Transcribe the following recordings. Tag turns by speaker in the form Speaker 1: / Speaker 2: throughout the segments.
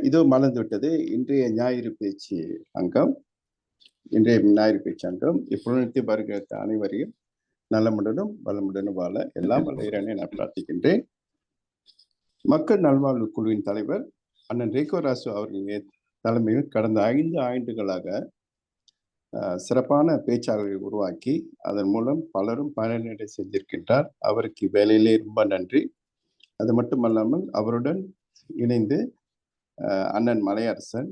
Speaker 1: இதோ மலர்ந்து விட்டது இன்றைய ஞாயிறு பேச்சு அங்கம். இன்றைய ஞாயிறு பேச்சு அங்கம் இப்புலனத்தை வருகிற அனைவரையும் நலமுடனும் வளமுடனும் வாழ எல்லாம் வல்ல இறைவனை நான் பிரார்த்திக்கின்றேன். மக்கள் நல்வாழ்வு குழுவின் தலைவர் அண்ணன் ரேகோ ராசு அவர்களின் தலைமையில் கடந்த 5 ஆண்டுகளாக சிறப்பான பேச்சாளர்களை உருவாக்கி அதன் மூலம் பலரும் பயனடை செஞ்சிருக்கின்றார். அவருக்கு வேலையிலே ரொம்ப நன்றி. அது மட்டுமல்லாமல் அவருடன் இணைந்து அண்ணன் மலையரசன்,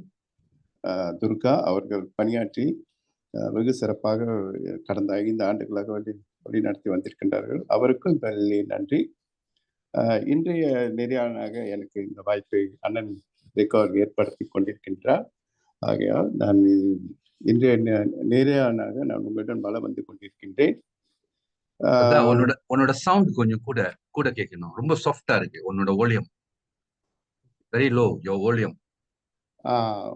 Speaker 1: துர்கா அவர்கள் பணியாற்றி வெகு சிறப்பாக கடந்த 5 ஆண்டுகளாக வழிநடத்தி வந்திருக்கின்றார்கள். அவருக்கும் வேலையிலே நன்றி. இன்றைய நெறியாளனாக எனக்கு இந்த வாய்ப்பை அண்ணன் ரேகோ அவர்கள் ஏற்படுத்தி கொண்டிருக்கின்றார். ஆகையால் நான் இன்றைய நெறியாளனாக நான் உங்களிடம் வளம் வந்து கொண்டிருக்கின்றேன்.
Speaker 2: உன்னோட சவுண்ட் கொஞ்சம் கூட கூட கேட்கணும். ரொம்ப சாஃப்டா இருக்கு உன்னோட volume. Very low your volume.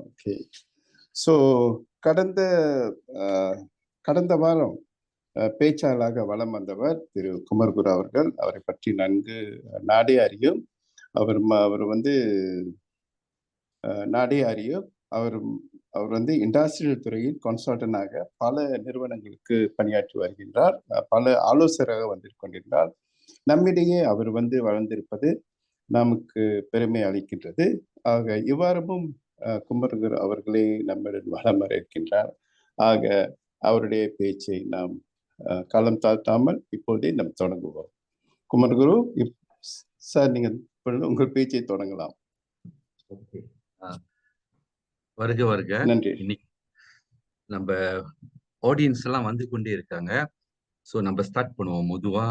Speaker 1: Okay. So கடந்த வாரம் பேச்சாளராக வலம் வந்தவர் திரு குமர்குரு அவர்கள். அவரை பற்றி நன்கு நாடே அறியும். அவர் நாடே அறியும். அவர் வந்து இண்டஸ்ட்ரியல் துறையில் கன்சல்டன்டாக பல நிறுவனங்களுக்கு பணியாற்றி வருகின்றார். பல ஆலோசகராக கொண்டிருந்தார். நம்மிடையே அவர் வந்து வளர்ந்திருப்பது நமக்கு பெருமை அளிக்கின்றது. ஆக இவ்வாறும் குமரகுரு அவர்களே நம்மிடம் வளம் வர இருக்கின்றார். ஆக அவருடைய பேச்சை நாம் காலம் தாழ்த்தாமல் இப்போதே நாம் தொடங்குவோம். குமரகுரு சார், நீங்க உங்கள் பேச்சை தொடங்கலாம்.
Speaker 2: வருக வருக.
Speaker 1: நன்றி.
Speaker 2: இன்னைக்கு நம்ம ஆடியன்ஸ் எல்லாம் வந்து கொண்டே இருக்காங்க. ஸோ நம்ம ஸ்டார்ட் பண்ணுவோம் மெதுவா.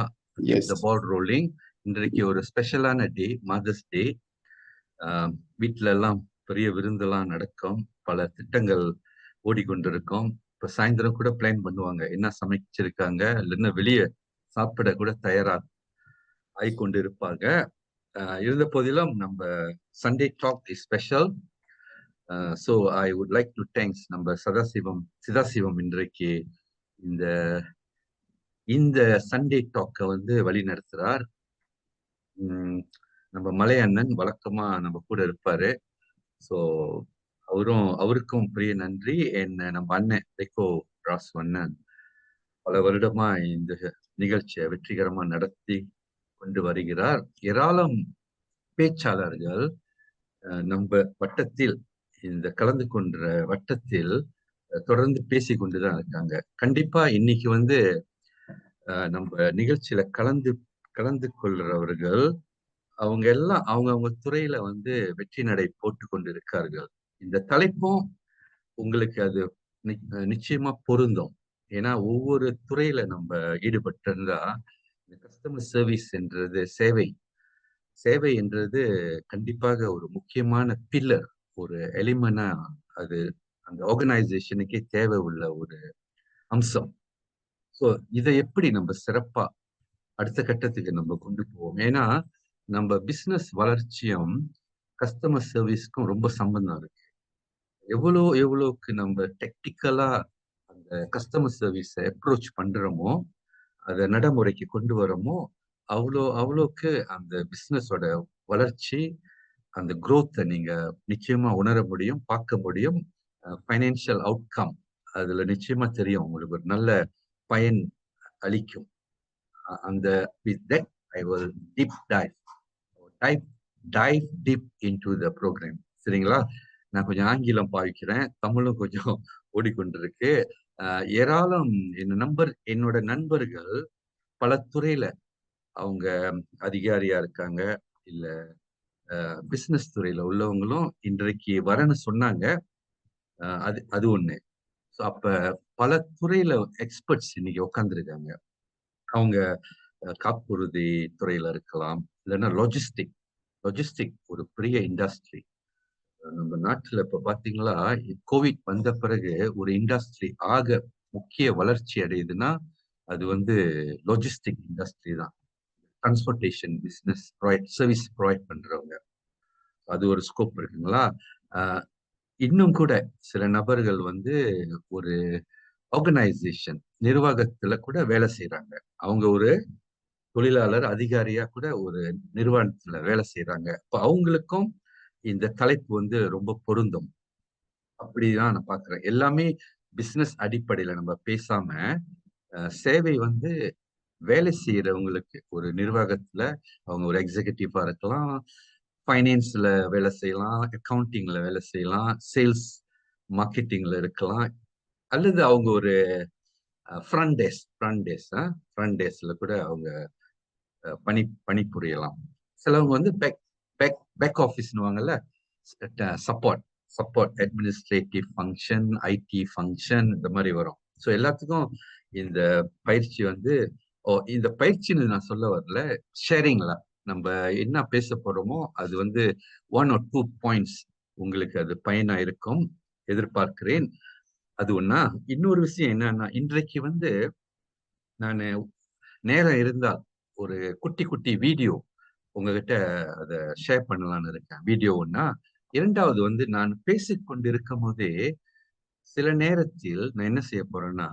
Speaker 2: த பால் ரோலிங். இன்றைக்கு ஒரு ஸ்பெஷலான டே, மதர்ஸ் டே. வீட்டுல எல்லாம் பெரிய விருந்தெல்லாம் நடக்கும். பல திட்டங்கள் ஓடிக்கொண்டிருக்கும். இப்ப சாயந்தரம் கூட பிளான் பண்ணுவாங்க, என்ன சமைச்சிருக்காங்க, இல்லைன்னா வெளியே சாப்பிட கூட தயாரா ஆயிக்கொண்டு இருப்பாங்க. இருந்த போதிலும் நம்ம Sunday talk is special. So I would like to thanks நம்ம சிதாசிவம் இன்றைக்கு இந்த சண்டே டாக்கை வந்து வழி நடத்துறார். நம்ம மலையண்ணன் வழக்கமா நம்ம கூட இருப்பாரு. ஸோ அவருக்கும் பெரிய நன்றி. நம்ம அண்ணன் ரேகோ ராசு அண்ணன் பல வருடமா இந்த நிகழ்ச்சியை வெற்றிகரமா நடத்தி கொண்டு வருகிறார். ஏராளம் பேச்சாளர்கள் நம்ம வட்டத்தில், இந்த கலந்து கொண்ட வட்டத்தில் தொடர்ந்து பேசி கொண்டுதான் இருக்காங்க. கண்டிப்பா இன்னைக்கு வந்து நம்ம நிகழ்ச்சியில கலந்து கொள்றவர்கள் அவங்க எல்லாம் அவங்க துறையில வந்து வெற்றி நடை போட்டு கொண்டு இருக்கார்கள். இந்த தலைப்பும் உங்களுக்கு அது நிச்சயமா பொருந்தும். ஏன்னா ஒவ்வொரு துறையில நம்ம ஈடுபட்டிருந்தா இந்த கஸ்டமர் சர்வீஸ் என்றது சேவை என்றது கண்டிப்பாக ஒரு முக்கியமான பில்லர், ஒரு எலிமெண்டா அது அந்த ஆர்கனைசேஷனுக்கே தேவை உள்ள ஒரு அம்சம். ஸோ இதை எப்படி நம்ம சிறப்பா அடுத்த கட்டத்துக்கு நம்ம கொண்டு போவோம்? ஏன்னா நம்ம பிசினஸ் வளர்ச்சியும் கஸ்டமர் சர்வீஸ்க்கும் ரொம்ப சம்பந்தம் இருக்கு. எவ்வளவுக்கு நம்ம டெக்னிக்கலா அந்த கஸ்டமர் சர்வீஸை அப்ரோச் பண்றோமோ, அதை நடைமுறைக்கு கொண்டு வரோமோ, அவ்வளோக்கு அந்த பிசினஸோட வளர்ச்சி, அந்த குரோத்தை நீங்க நிச்சயமா உணர முடியும், பார்க்க முடியும். ஃபைனான்சியல் அவுட்கம் அதுல நிச்சயமா தெரியும், உங்களுக்கு ஒரு நல்ல பயன் அளிக்கும். அந்த with that I will dive deep into the program. சரிங்களா? நான் கொஞ்சம் ஆங்கிலம் பாவிக்கிறேன், தமிழும் கொஞ்சம் ஓடிக்கொண்டிருக்கு. ஏராளம் என்னோட நண்பர்கள் பல துறையில அவங்க அதிகாரியா இருக்காங்க, இல்ல பிசினஸ் துறையில உள்ளவங்களும் இன்றைக்கு வரன்னு சொன்னாங்க. அது ஒண்ணு. ஸோ அப்ப பல துறையில எக்ஸ்பர்ட்ஸ் இன்னைக்கு உட்காந்துருக்காங்க. அவங்க காப்புறுதி துறையில இருக்கலாம், இல்லைன்னா லாஜிஸ்டிக் ஒரு பெரிய இண்டஸ்ட்ரி. நம்ம நாட்டுல இப்ப பாத்தீங்களா, கோவிட் வந்த பிறகு ஒரு இண்டஸ்ட்ரி ஆக முக்கிய வளர்ச்சி அடையுதுன்னா அது வந்து லாஜிஸ்டிக் இண்டஸ்ட்ரி தான். டிரான்ஸ்போர்டேஷன் பிசினஸ் சர்வீஸ் ப்ரொவைட் பண்றவங்க, அது ஒரு ஸ்கோப் இருக்குங்களா. இன்னும் கூட சில நபர்கள் வந்து ஒரு ஆர்கனைசேஷன் நிர்வாகத்துல கூட வேலை செய்யறாங்க. அவங்க ஒரு தொழிலாளர் அதிகாரியா கூட ஒரு நிறுவனத்துல வேலை செய்யறாங்க. இப்போ அவங்களுக்கும் இந்த தலைப்பு வந்து ரொம்ப பொருந்தும். அப்படிதான் நான் பார்க்கிறேன். எல்லாமே பிசினஸ் அடிப்படையில நம்ம பேசாம, சேவை வந்து வேலை செய்யறவங்களுக்கு ஒரு நிர்வாகத்துல அவங்க ஒரு எக்ஸிகியூட்டிவா இருக்கலாம், ஃபைனான்ஸ்ல வேலை செய்யலாம், அக்கவுண்டிங்ல வேலை செய்யலாம், சேல்ஸ் மார்க்கெட்டிங்ல இருக்கலாம், அல்லது அவங்க ஒரு ஃப்ரண்ட் டேஸ்ல கூட அவங்க பணிபுரியலாம். சிலவங்க வந்து பேக் பேக் பேக் ஆஃபீஸ்னுவாங்கல்ல, support support administrative function, IT function, இந்த மாதிரி வரும். ஸோ எல்லாத்துக்கும் இந்த பயிற்சி வந்து இந்த பயிற்சின்னு நான் சொல்ல வரல, ஷேரிங்ல நம்ம என்ன பேச போறோமோ அது வந்து 1 or 2 பாயிண்ட்ஸ் உங்களுக்கு அது பயனா இருக்கும் எதிர்பார்க்கிறேன். அது ஒண்ணா. இன்னொரு விஷயம் என்னன்னா, இன்றைக்கு வந்து நான் நேரம் இருந்தால் ஒரு குட்டி குட்டி வீடியோ உங்ககிட்ட அதை ஷேர் பண்ணலாம்னு இருக்கேன். வீடியோ ஒன்னா. இரண்டாவது வந்து நான் பேசிக் கொண்டிருக்கும் போதே சில நேரத்தில் நான் என்ன செய்ய போறேன்னா,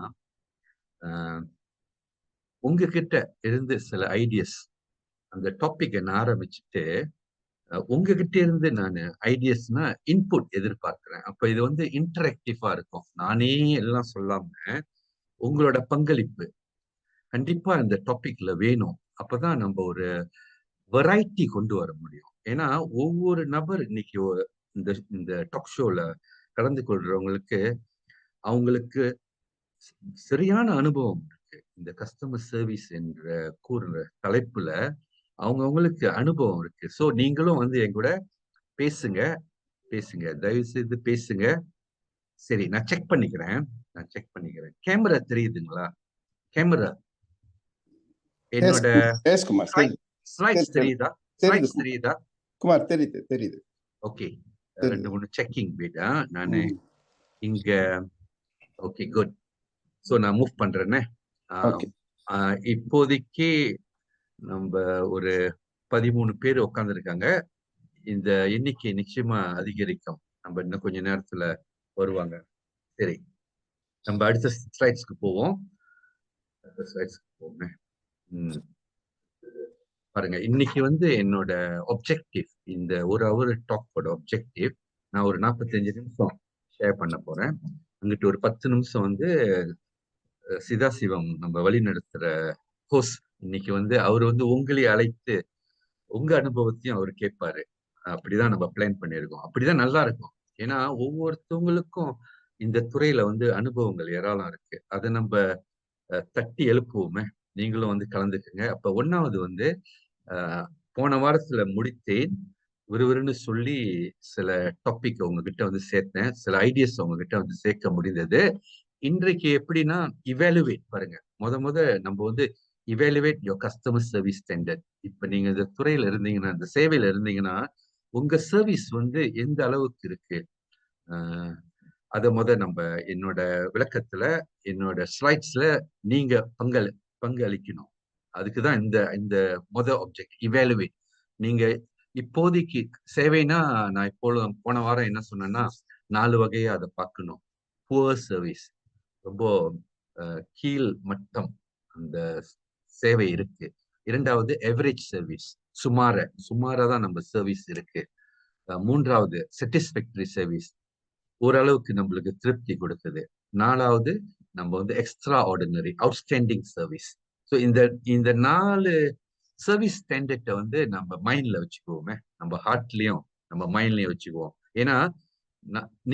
Speaker 2: உங்ககிட்ட இருந்து சில ஐடியாஸ், அந்த டாபிக் நான் ஆரம்பிச்சுட்டு உங்ககிட்ட இருந்து நான் ஐடியாஸ்னா இன்புட் எதிர்பார்க்கிறேன். அப்ப இது வந்து இன்டராக்டிவா இருக்கும். நானே எல்லாம் சொல்லாம உங்களோட பங்களிப்பு கண்டிப்பா இந்த டாபிக்ல வேணும். அப்பதான் நம்ம ஒரு வெரைட்டி கொண்டு வர முடியும். ஏன்னா ஒவ்வொரு நபர் இன்னைக்கு இந்த இந்த டாக் ஷோல கலந்து கொள்றவங்களுக்கு அவங்களுக்கு சரியான அனுபவம் இருக்கு. இந்த கஸ்டமர் சர்வீஸ் என்ற கூறுற தலைப்புல அவங்களுக்கு அனுபவம் இருக்கு. சோ நீங்களும் வந்து என் கூட பேசுங்க, பேசுங்க, தயவு செய்து பேசுங்க. சரி, நான் செக் பண்ணிக்கிறேன். கேமரா தெரியுதுங்களா? கேமரா
Speaker 1: எஸ்
Speaker 2: என்னோட
Speaker 1: எஸ் குமார்,
Speaker 2: ஸ்லைட்ஸ் தெரியுதா?
Speaker 1: தெரியுது
Speaker 2: ஸ்லைட்ஸ் தெரியுதா?
Speaker 1: குமார், தெரியுது.
Speaker 2: ஓகே.
Speaker 1: தெரியுது.
Speaker 2: 2 3 செக்கிங் வீடா நானு இங்க. Okay, good. சோ நான் மூவ் பண்றேனே.
Speaker 1: ஓகே.
Speaker 2: இப்போதைக்கு நம்ம ஒரு 13 பேர் உட்கார்ந்துருக்காங்க. இந்த எண்ணிக்கை நிச்சயமா அதிகரிக்கும். நம்ம இன்னும் கொஞ்ச நேரத்துல வருவாங்க. சரி, நம்ம அடுத்த ஸ்லைட்ஸ்க்கு போவோம். பாருங்க, இன்னைக்கு வந்து என்னோட ஒப்ஜெக்டிவ், இந்த ஒரு ஹவர் டாக்கோட ஒப்ஜெக்டிவ், நான் ஒரு 45 நிமிஷம் ஷேர் பண்ண போறேன். அங்கிட்டு ஒரு 10 நிமிஷம் வந்து சிதாசிவம் நம்ம வழி நடத்துற ஹோஸ்ட் இன்னைக்கு வந்து அவர் வந்து உங்களை அழைத்து உங்க அனுபவத்தையும் அவர் கேட்பாரு. அப்படிதான் நம்ம பிளான் பண்ணியிருக்கோம். அப்படிதான் நல்லா இருக்கும். ஏன்னா ஒவ்வொருத்தவங்களுக்கும் இந்த துறையில வந்து அனுபவங்கள் ஏராளம் இருக்கு. அதை நம்ம தட்டி எழுப்புவோமே. நீங்களும் வந்து கலந்துக்குங்க. அப்ப ஒன்னாவது வந்து போன வாரத்துல முடித்தேன், விறுவிறுன்னு சொல்லி சில டாபிக் உங்ககிட்ட வந்து சேர்த்தேன், சில ஐடியாஸ் உங்ககிட்ட வந்து சேர்க்க முடிந்தது. இன்றைக்கு எப்படின்னா, இவாலுவேட் பாருங்க. முத நம்ம வந்து evaluate your customer service standard. இப்ப நீங்க இந்த துறையில இருந்தீங்கன்னா, இந்த சேவையில இருந்தீங்கன்னா, உங்க சர்வீஸ் வந்து எந்த அளவுக்கு இருக்கு, அதை நம்ம என்னோட விளக்கத்துல, என்னோட ஸ்லைட்ஸ்ல நீங்க பங்களிக்கணும். அதுக்குதான் இந்த இந்த ஆப்ஜெக்ட் இவாலுவேட். நீங்க இப்போதைக்கு சேவைனா, நான் போன வாரம் என்ன சொன்னேன்னா 4 வகையா அதை பார்க்கணும். புவர் சர்வீஸ், ரொம்ப கீழ் மட்டம் அந்த சேவை இருக்கு. இரண்டாவது எவரேஜ் சர்வீஸ், சுமாரா தான் நம்ம சர்வீஸ் இருக்கு. மூன்றாவது சாட்டிஸ்ஃபேக்டரி சர்வீஸ், ஓரளவுக்கு நம்மளுக்கு திருப்தி கொடுக்குது. நாலாவது நம்ம வந்து extra ordinary, outstanding service. So இந்த 4 சர்வீஸ் ஸ்டாண்டர்டை வந்து நம்ம மைண்ட்ல வச்சுக்குவோமே, நம்ம ஹார்ட்லயும் நம்ம மைண்ட்லயும் வச்சுக்குவோம். ஏன்னா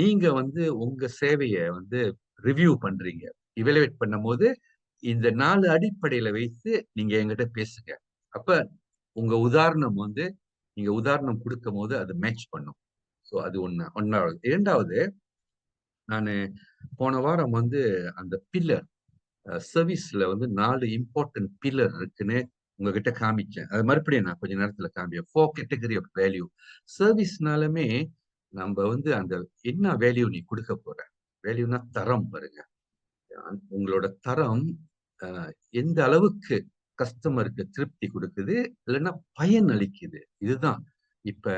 Speaker 2: நீங்க வந்து உங்க சேவையை வந்து ரிவ்யூ பண்றீங்க, இவலுவேட் பண்ணும் போது இந்த 4 அடிப்படையில வைத்து நீங்க என்கிட்ட பேசுங்க. அப்ப உங்க உதாரணம் வந்து நீங்க உதாரணம் கொடுக்கும் போது அது மேட்ச் பண்ணும். ஸோ அது ஒன்னாவது. இரண்டாவது, நான் போன வாரம் வந்து அந்த பில்லர் சர்வீஸ்ல வந்து 4 இம்பார்ட்டன்ட் பில்லர் இருக்குன்னு உங்ககிட்ட காமிச்சேன். அது மறுபடியும் நான் கொஞ்ச நேரத்துல காமிப்பேன். 4 கேட்டகரி ஆஃப் வேல்யூ. சர்வீஸ்னாலுமே நம்ம வந்து அந்த என்ன வேல்யூ நீ கொடுக்க போற, வேல்யூனா தரம் பாருங்க. உங்களோட தரம் எந்த அளவுக்கு கஸ்டமருக்கு திருப்தி கொடுக்குது, இல்லைன்னா பயன் அளிக்குது. இதுதான். இப்ப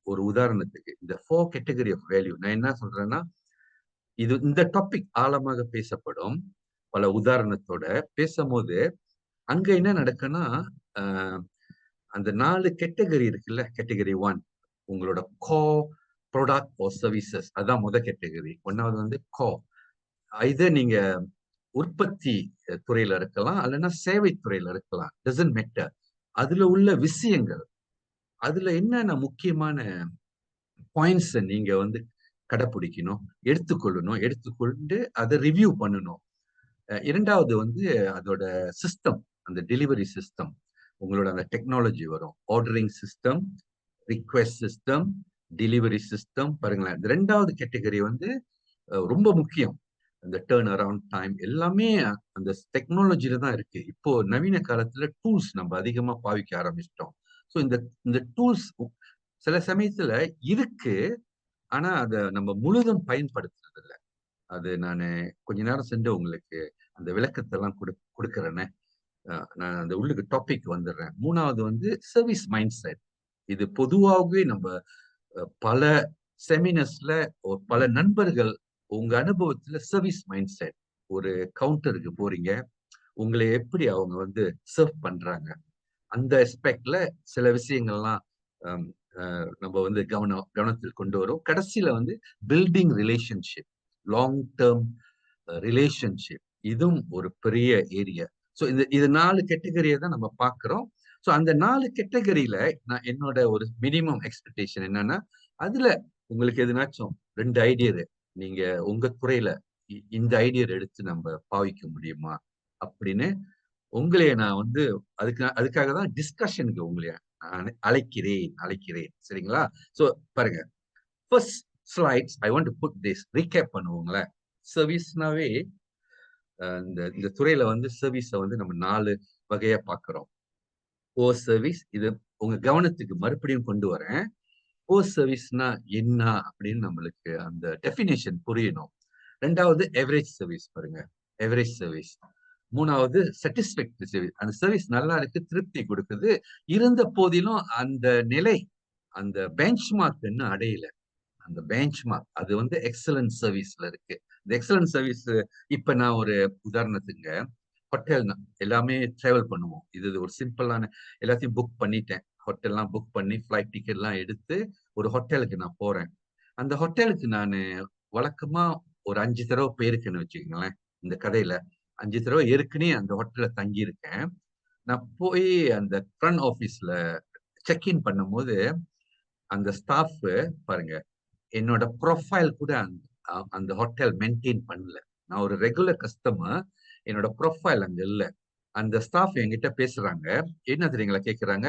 Speaker 2: ஒரு உதாரணத்துக்கு இந்த 4 கேட்டகரி ஆஃப் வேல்யூ நான் என்ன சொல்றேன்னா, இந்த டாபிக் ஆழமாக பேசப்படும். பல உதாரணத்தோட பேசும்போது அங்க என்ன நடக்குன்னா, அந்த 4 கேட்டகரி இருக்குல்ல, கேட்டகரி 1 உங்களோட core product or services. அதான் கேட்டகரி. ஒன்னாவது வந்து core. இதை நீங்க உற்பத்தி துறையில இருக்கலாம், அல்லனா சேவை துறையில இருக்கலாம். doesn't matter. அதுல உள்ள விஷயங்கள், அதுல என்னென்ன முக்கியமான பாயிண்ட்ஸ் நீங்க வந்து கடைப்பிடிக்கணும், எடுத்துக்கொண்டு அதை ரிவ்யூ பண்ணணும். இரண்டாவது வந்து அதோட சிஸ்டம், அந்த டெலிவரி சிஸ்டம், உங்களோட அந்த டெக்னாலஜி வரும். Ordering system, request system, delivery system. பாருங்களேன், இந்த ரெண்டாவது கேட்டகரி வந்து ரொம்ப முக்கியம். இந்த டேர்ன் அரவுண்ட் டைம் எல்லாமே அந்த டெக்னாலஜில தான் இருக்கு. இப்போ நவீன காலத்துல டூல்ஸ் நம்ம அதிகமா பாவிக்க ஆரம்பிச்சிட்டோம். ஸோ இந்த டூல்ஸ் சில சமயத்துல இருக்கு, ஆனா அதை நம்ம முழுதும் பயன்படுத்துறது இல்லை. அது நான் கொஞ்ச நேரம் சென்று உங்களுக்கு அந்த விளக்கத்தை எல்லாம் கொடுக்கறேன்னு. நான் அந்த உள்ளுக்கு டாபிக் வந்துடுறேன். மூணாவது வந்து சர்வீஸ் மைண்ட் செட். இது பொதுவாகவே நம்ம பல செமினர்ஸ்ல பல நண்பர்கள் உங்க அனுபவத்துல சர்வீஸ் மைண்ட் செட். ஒரு கவுண்டருக்கு போறீங்க, உங்களை எப்படி அவங்க வந்து சர்வ் பண்றாங்க, அந்த எஸ்பெக்ட்ல சில விஷயங்கள்லாம் நம்ம வந்து கவனத்தில் கொண்டு வரும். கடைசியில வந்து building relationship, long term relationship, இதுவும் ஒரு பெரிய ஏரியா. ஸோ இது 4 கேட்டகரியை தான் நம்ம பார்க்கிறோம். ஸோ அந்த 4 கேட்டகரியில நான் என்னோட ஒரு மினிமம் எக்ஸ்பெக்டேஷன் என்னன்னா, அதுல உங்களுக்கு எதுனாச்சும் 2 ஐடியா நீங்க உங்க துறையில இந்த ஐடியா எடுத்து நம்ம பாவிக்க முடியுமா அப்படின்னு உங்களைய நான் வந்து அதுக்காக தான் டிஸ்கஷனுக்கு உங்களைய அழைக்கிறேன். சரிங்களா? சோ பாருங்க, first slides I want to put this recap பண்ணுவோங்களேன். சர்வீஸ்னாவே இந்த துறையில வந்து சர்வீஸை வந்து நம்ம 4 வகையா பார்க்கிறோம். கோர் சர்வீஸ், இது உங்க கவனத்துக்கு மறுபடியும் கொண்டு வரேன். கோர் சர்வீஸ்னா என்ன அப்படின்னு நம்மளுக்கு அந்த டெஃபினேஷன் புரியணும். ரெண்டாவது எவரேஜ் சர்வீஸ். பாருங்க, எவரேஜ் சர்வீஸ். மூணாவது சாட்டிஸ்ஃபேக்டரி சர்வீஸ். அந்த சர்வீஸ் நல்லா இருக்கு, திருப்தி கொடுக்குது, இருந்த போதிலும் அந்த நிலை, அந்த பெஞ்ச் மார்க் இன்னும் அடையல. அந்த பெஞ்ச் மார்க் அது வந்து எக்ஸலன்ட் சர்வீஸ்ல இருக்கு. இந்த எக்ஸலன்ட் சர்வீஸ் இப்ப நான் ஒரு உதாரணத்துக்கு, ஹோட்டல் எல்லாமே டிராவல் பண்ணுவோம். இது ஒரு சிம்பிளான, எல்லாத்தையும் புக் பண்ணிட்டேன். ஹோட்டல்லாம் புக் பண்ணி ஃபிளைட் டிக்கெட் எல்லாம் எடுத்து ஒரு ஹோட்டலுக்கு நான் போறேன். அந்த ஹோட்டலுக்கு நான் வழக்கமா ஒரு 5 தடவை போயிருக்கேன்னு வச்சுக்கோங்களேன். இந்த கதையில 5 தடவை ஏற்கனவே அந்த ஹோட்டல்ல தங்கி இருக்கேன். நான் போய் அந்த ஃப்ரண்ட் ஆபீஸ்ல செக்இன் பண்ணும்போது அந்த ஸ்டாஃப் பாருங்க, என்னோட ப்ரொஃபைல் கூட அந்த ஹோட்டல் மெயின்டைன் பண்ணல. நான் ஒரு ரெகுலர் கஸ்டமர், என்னோட ப்ரொஃபைல் அங்க இல்ல. அந்த ஸ்டாஃப் என்கிட்ட பேசுறாங்க, என்ன தெரியுங்களா கேக்குறாங்க,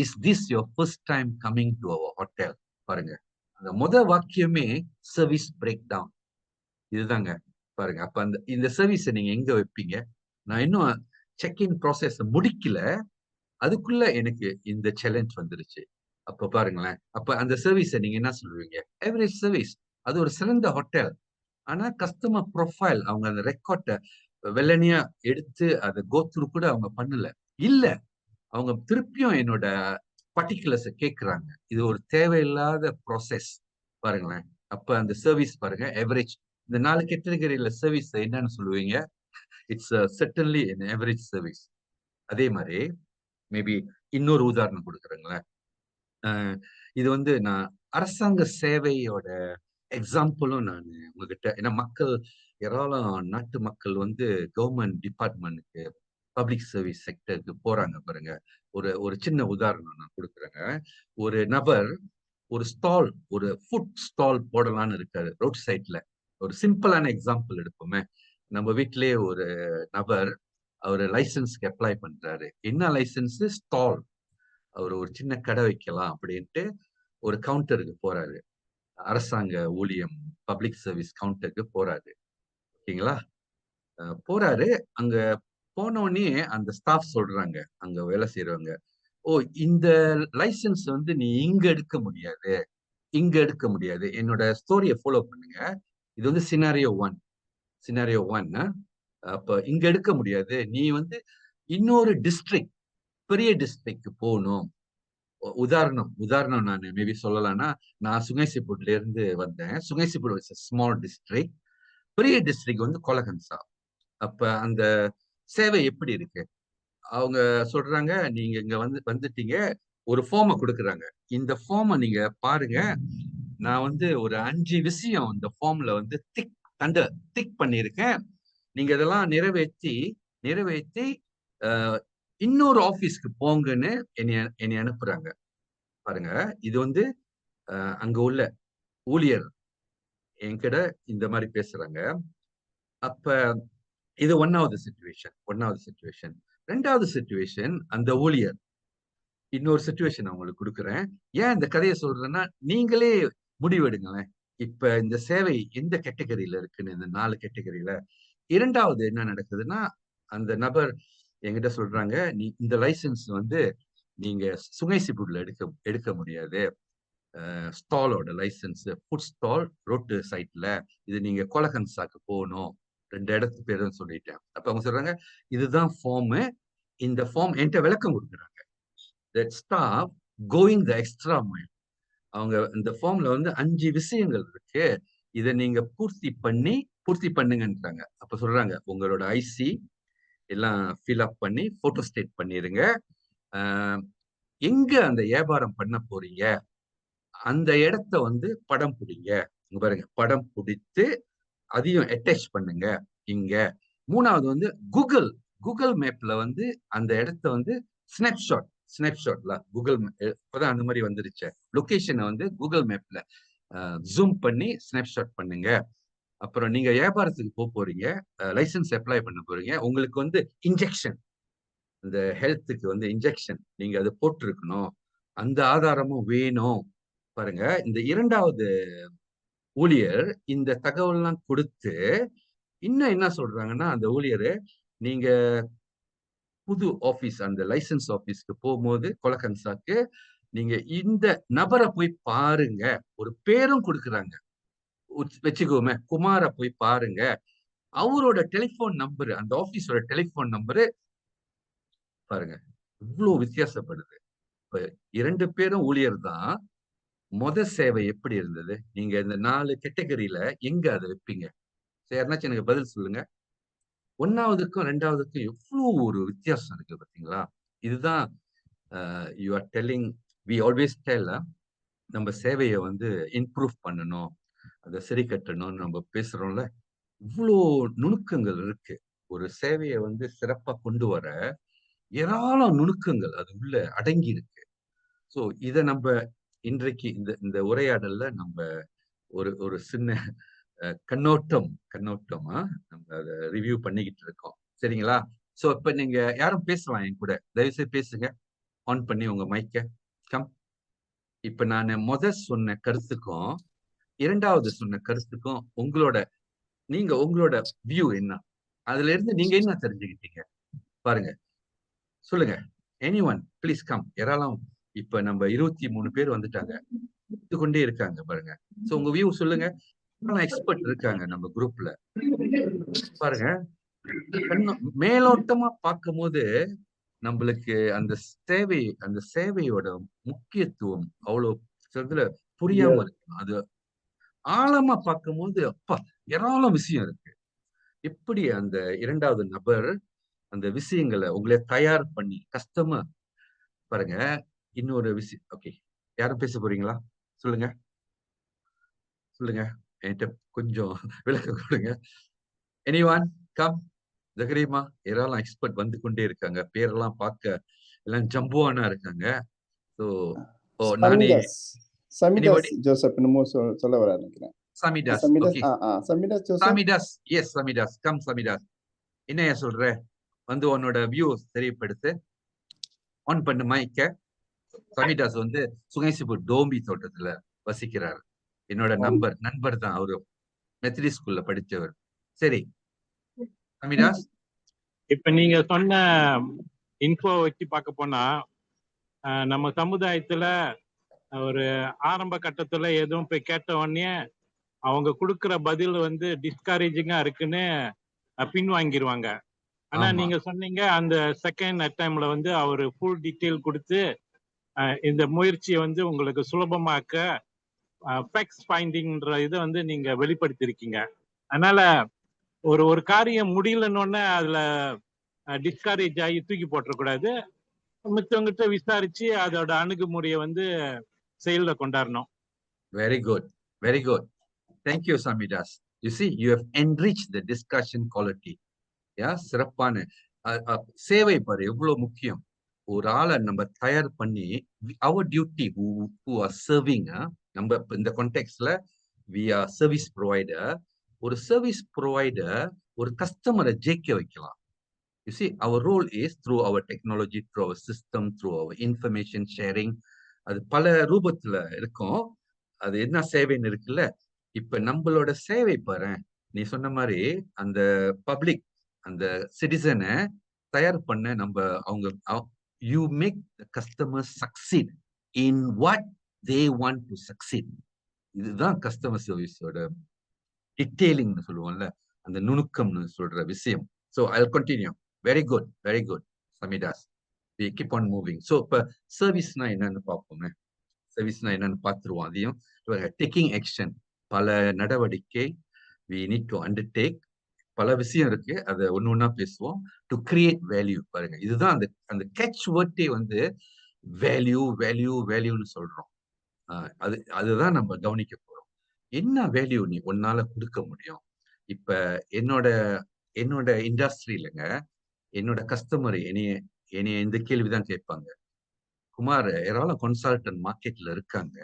Speaker 2: is this your first time coming to our hotel? பாருங்க, அந்த வாக்கியமே சர்வீஸ் பிரேக் டவுன். இதுதாங்க பாருங்க. அப்ப இந்த சர்வீஸை நீங்க எங்க வைப்பீங்க? நான் இன்னும் செக்இன் ப்ராசஸ் முடிக்கல, அதுக்குள்ள எனக்கு இந்த சேலஞ்ச் வந்துருச்சு. அப்ப பாருங்களேன், அப்ப அந்த சர்வீஸை நீங்க என்ன சொல்லுவீங்க? Average service. அது ஒரு சிறந்த ஹோட்டல், ஆனா கஸ்டமர் ப்ரொஃபைல் அவங்க அந்த ரெக்கார்ட வெள்ளனியா எடுத்து அதை கோத்ரூ கூட அவங்க பண்ணல. இல்ல, அவங்க திருப்பியும் என்னோட பர்டிகுலர்ஸை கேட்கிறாங்க. இது ஒரு தேவையில்லாத ப்ராசஸ். பாருங்களேன், அப்ப அந்த சர்வீஸ் பாருங்க, எவரேஜ். இந்த 4 கேட்டகரியில சர்வீஸ் என்னன்னு சொல்லுவீங்க? It's certainly an average service. அதே மாதிரி மேபி இன்னொரு உதாரணம் கொடுக்குறேங்களேன். இது வந்து நான் அரசாங்க சேவையோட எக்ஸாம்பிளும் நான் உங்ககிட்ட, ஏன்னா மக்கள் ஏராளம் நாட்டு மக்கள் வந்து கவர்மெண்ட் டிபார்ட்மெண்ட்டுக்கு, பப்ளிக் சர்வீஸ் செக்டருக்கு போறாங்க பாருங்க. ஒரு சின்ன உதாரணம் நான் கொடுக்குறேங்க. ஒரு நபர் ஒரு ஸ்டால், ஒரு ஃபுட் ஸ்டால் போடலான்னு இருக்காரு ரோட் சைட்ல. ஒரு சிம்பிளான எக்ஸாம்பிள் எடுப்போமே. நம்ம வீட்டிலேயே ஒரு நபர் அவர் லைசன்ஸ்க்கு அப்ளை பண்றாரு. என்ன லைசன்ஸ்? ஸ்டால். அவர் ஒரு சின்ன கடை வைக்கலாம் அப்படின்ட்டு ஒரு கவுண்டருக்கு போறாரு. அரசாங்க ஊழியம், பப்ளிக் சர்வீஸ் கவுண்டருக்கு போறாரு. ஓகேங்களா? போறாரு. அங்க போனோடனே அந்த ஸ்டாஃப் சொல்றாங்க, அங்க வேலை செய்யறவங்க, ஓ, இந்த லைசன்ஸ் வந்து நீ இங்க எடுக்க முடியாது, இங்க எடுக்க முடியாது. என்னோட ஸ்டோரியை ஃபாலோ பண்ணுங்க. இது வந்து சினாரியோ 1. அப்ப இங்க எடுக்க முடியாது, நீ வந்து இன்னொரு டிஸ்ட்ரிக்ட், பெரிய டிஸ்ட்ரிக்ட் போகணும். உதாரணம் நான் மேபி சொல்லலாம்னா, நான் சுங்கைசிப்பூட்ல இருந்து வந்தேன். சுங்கைசிப்பூட் ஸ்மால் டிஸ்ட்ரிக்ட், பெரிய டிஸ்ட்ரிக்ட் வந்து கொலகன்சா. அப்ப அந்த சேவை எப்படி இருக்கு? அவங்க சொல்றாங்க, நீங்க இங்க வந்துட்டீங்க, ஒரு ஃபார்மை கொடுக்குறாங்க. இந்த ஃபார்மை நீங்க பாருங்க. நான் வந்து ஒரு 5 விஷயம் இந்த ஃபார்ம்ல வந்து திக் பண்ணியிருக்கேன். நீங்க இதெல்லாம் நிறைவேற்றி இன்னொரு ஆபீஸ்க்கு போங்கன்னு என்னை அனுப்புறாங்க. பாருங்க, இது வந்து அங்க உள்ள ஊழியர் என்கிட்ட இந்த மாதிரி பேசுறாங்க. அப்ப இது ஒன்னாவது சிச்சுவேஷன். ரெண்டாவது சிச்சுவேஷன், அந்த ஊழியர் இன்னொரு சிச்சுவேஷன் அவங்களுக்கு கொடுக்குறேன். ஏன் இந்த கதையை சொல்றேன்னா, நீங்களே முடிவெடுங்களேன். இப்ப இந்த சேவை எந்த கேட்டகரியில இருக்குன்னு, இந்த 4 கேட்டகரியில. இரண்டாவது என்ன நடக்குதுன்னா, அந்த நபர் என்கிட்ட சொல்றாங்க, நீ இந்த லைசன்ஸ் வந்து நீங்க சுங்கைசிபுட்ல எடுக்க முடியாது. ஸ்டாலோட லைசன்ஸ், ஃபுட் ஸ்டால் ரோட்டு சைட்ல, இது நீங்க கோலகன்சாக்கு போகணும். 2 இடத்து பேரும் சொல்லிட்டேன். அப்ப அவங்க சொல்றாங்க, இதுதான் ஃபார்ம். இந்த ஃபார்ம் என்கிட்ட விளக்கம் கொடுக்குறாங்க. That staff going the extra mile. அவங்க இந்த ஃபார்ம்ல வந்து 5 விஷயங்கள் இருக்கு. இதை நீங்க பூர்த்தி பண்ணுங்கன்றாங்க. அப்ப சொல்றாங்க, உங்களோட ஐசி எல்லாம் ஃபில் அப் பண்ணி போட்டோ ஸ்டேட் பண்ணிருங்க. எங்க அந்த வியாபாரம் பண்ண போறீங்க அந்த இடத்த வந்து படம் பிடிங்க. இங்க பாருங்க, படம் பிடித்து அதையும் அட்டாச் பண்ணுங்க இங்க. மூணாவது வந்து கூகுள் மேப்ல வந்து அந்த இடத்த வந்து ஸ்னாப்ஷாட்ல கூகுள் இப்பதான் அந்த மாதிரி வந்துருச்சு. லொகேஷனை வந்து கூகுள் மேப்ல ஜூம் பண்ணி ஸ்னாப்ஷாட் பண்ணுங்க. அப்புறம் நீங்க வியாபாரத்துக்கு போறீங்க, லைசன்ஸ் அப்ளை பண்ண போறீங்க. உங்களுக்கு வந்து இன்ஜெக்ஷன், இந்த ஹெல்த்துக்கு வந்து இன்ஜெக்ஷன் நீங்க அதை போட்டிருக்கணும். அந்த ஆதாரமும் வேணும். பாருங்க, இந்த இரண்டாவது ஊழியர் இந்த தகவல்லாம் கொடுத்து இன்னும் என்ன சொல்றாங்கன்னா, அந்த ஊழியர், நீங்க புது ஆபீஸ் அந்த லைசன்ஸ் ஆபீஸ்க்கு போகும்போது கொலகன்சாக்கு நீங்க இந்த நபரை போய் பாருங்க. ஒரு பேரும் கொடுக்குறாங்க. வச்சுக்கோமே, குமார போய் பாருங்க. அவரோட டெலிபோன் நம்பரு, அந்த ஆபீஸோட டெலிபோன் நம்பரு பாருங்க, இவ்வளவு வித்தியாசப்படுது. இப்ப 2 பேரும் ஊழியர் தான். சேவை எப்படி இருந்தது? நீங்க இந்த 4 கேட்டகரியில எங்க அதை வைப்பீங்க? யாருனாச்சும் எனக்கு பதில் சொல்லுங்க. ஒன்னாவதுக்கும் ரெண்டாவதுக்கும் எவ்வளவு ஒரு வித்தியாசம் இருக்கு பாத்தீங்களா? இதுதான் you are telling, we always tell, நம்ம சேவையை வந்து இம்ப்ரூவ் பண்ணணும், அதை சரி கட்டணும்னு நம்ம பேசுறோம்ல. இவ்வளோ நுணுக்கங்கள் இருக்கு. ஒரு சேவையை வந்து சிறப்பா கொண்டு வர ஏராளம் நுணுக்கங்கள் அது உள்ள அடங்கி இருக்கு. சோ இத நம்ம இன்றைக்கு இந்த உரையாடல்ல நம்ம ஒரு சின்ன கண்ணோட்டமா நம்ம அதை ரிவ்யூ பண்ணிக்கிட்டு இருக்கோம். சரிங்களா? சோ இப்ப நீங்க யாரும் பேசலாம் என் கூட. தயவுசெய்து பேசுங்க. ஆன் பண்ணி உங்க மைக்க. கம். இப்ப நான் சொன்ன கருத்துக்கும் இரண்டாவது சொன்ன கருத்துக்கும் உங்களோட வியூ என்ன? அதுல இருந்து நீங்க என்ன தெரிஞ்சுக்கிட்டீங்க பாருங்க, சொல்லுங்க. Anyone please come. ஏராளம் இப்ப நம்ம 23 பேர் வந்துட்டாங்க, கொண்டே இருக்காங்க பாருங்க. சோ உங்க வியூ சொல்லுங்க. எக்ஸ்பர்ட் இருக்காங்க நம்ம குரூப்ல. பாருங்க, மேலோட்டமா பார்க்கும் போது நம்மளுக்கு அந்த சேவையோட முக்கியத்துவம் அவ்வளவு புரியாம இருக்கு. அது ஆழமா பார்க்கும் போது அப்பா ஏராளம் விஷயம் இருக்கு. எப்படி அந்த இரண்டாவது நபர் அந்த விஷயங்களை உங்களை தயார் பண்ணி கஷ்டமா பாருங்க. இன்னொரு விஷயம். ஓகே, யாரும் பேச போறீங்களா? சொல்லுங்க. என்கிட்ட கொஞ்சம் விளக்கம் கொடுங்க. Anyone come. ஜகரீமா, ஏராளம் எக்ஸ்பர்ட் வந்து கொண்டே இருக்காங்க. பேரெல்லாம் பார்க்க எல்லாம் ஜம்புவானா இருக்காங்க. ஸோ நானே
Speaker 1: சமிதாஸ் ஜோசப் என்னமோ சொல்ல வர நினைக்கிறேன்.
Speaker 2: Samithas. Okay,
Speaker 1: Samithas Joseph.
Speaker 2: Samithas. Yes, Samithas. Come Samithas. என்னையா சொல்ற? வந்து உன்னோட வியூ தெரியப்படுத்து. ஆன் பண்ணு மைக்க. சமிதாஸ் வந்து சுங்கைசிபுர் டோம்பி தோட்டத்துல வசிக்கிறார். என்னோட நண்பர் தான். அவரு மெத்தடி ஸ்கூல்ல படிச்சவர். சரி சமிதாஸ்.
Speaker 3: இப்ப நீங்க சொன்ன இன்ஃபோ வச்சு பார்க்க போனா, நம்ம சமுதாயத்துல ஒரு ஆரம்ப கட்டத்துல எதுவும் போய் கேட்ட உடனே அவங்க கொடுக்குற பதில் வந்து டிஸ்கரேஜிங்கா இருக்குன்னு பின்வாங்கிடுவாங்க. ஆனா நீங்க சொன்னீங்க அந்த செகண்ட் அட்டம்ல வந்து அவரு ஃபுல் டீட்டெயில் கொடுத்து இந்த முயற்சியை வந்து உங்களுக்கு சுலபமாக்க ஃபேக்ட்ஸ் ஃபைண்டிங்ன்ற இதை வந்து நீங்க வெளிப்படுத்திருக்கீங்க. அதனால ஒரு காரியம் முடியலன்னு அதுல டிஸ்கரேஜ் ஆகி தூக்கி போட்டுறக்கூடாது. மித்தவங்கிட்ட விசாரிச்சு அதோட அணுகுமுறையை வந்து செயல்ல கொண்டாடணும்.
Speaker 2: Very good. Very good. Thank you, Samidas. You see, you have enriched the discussion quality. Yeah, சிறப்பான சேவை பாரு எவ்வளவு முக்கியம். ஒரு ஆளை நம்ம தயார் பண்ணி our duty who are serving, நம்ம இந்த கான்டெக்ட்ல we are service provider. ஒரு சர்வீஸ் ப்ரொவைடர் ஒரு கஸ்டமரை ஜெயிக்க வைக்கலாம். You see, our role is through our technology, through our system, through our information sharing. அது பல ரூபத்துல இருக்கும். அது என்ன சேவைன்னு இருக்குல்ல. இப்ப நம்மளோட சேவை பாரு, நீ சொன்ன மாதிரி அந்த பப்ளிக் அந்த சிட்டிசனை தயார் பண்ண நம்ம அவங்க you make the customer succeed in what they want to succeed. இதுதான் கஸ்டமர் சர்வீஸோட டீடைலிங்னு சொல்லுவோம்ல, அந்த நுணுக்கம்னு சொல்ற விஷயம். So I'll continue. Very good, very good, Samidas. We keep on moving. So இப்ப சர்வீஸ்னா என்னன்னு பார்ப்போமே. சர்வீஸ்னா என்னன்னு பார்த்துருவோம். அதையும் டேக்கிங் ஆக்ஷன், பல நடவடிக்கை we need to undertake. பல விஷயம் இருக்கு, அதை ஒண்ணு ஒண்ணா பேசுவோம். டு கிரியேட் வேல்யூ பாருங்க, இதுதான் அந்த அந்த கேட்ச் வேர்டே வந்து வேல்யூ வேல்யூ வேல்யூன்னு சொல்றோம். அதுதான் நம்ம கவனிக்க போறோம். என்ன வேல்யூ நீ உன்னால கொடுக்க முடியும்? இப்ப என்னோட இண்டஸ்ட்ரியிலங்க என்னோட கஸ்டமர் என்னைய இந்த கேள்விதான் கேட்பாங்க. குமார், ஏராளம் கன்சல்டன்ட் மார்க்கெட்ல இருக்காங்க,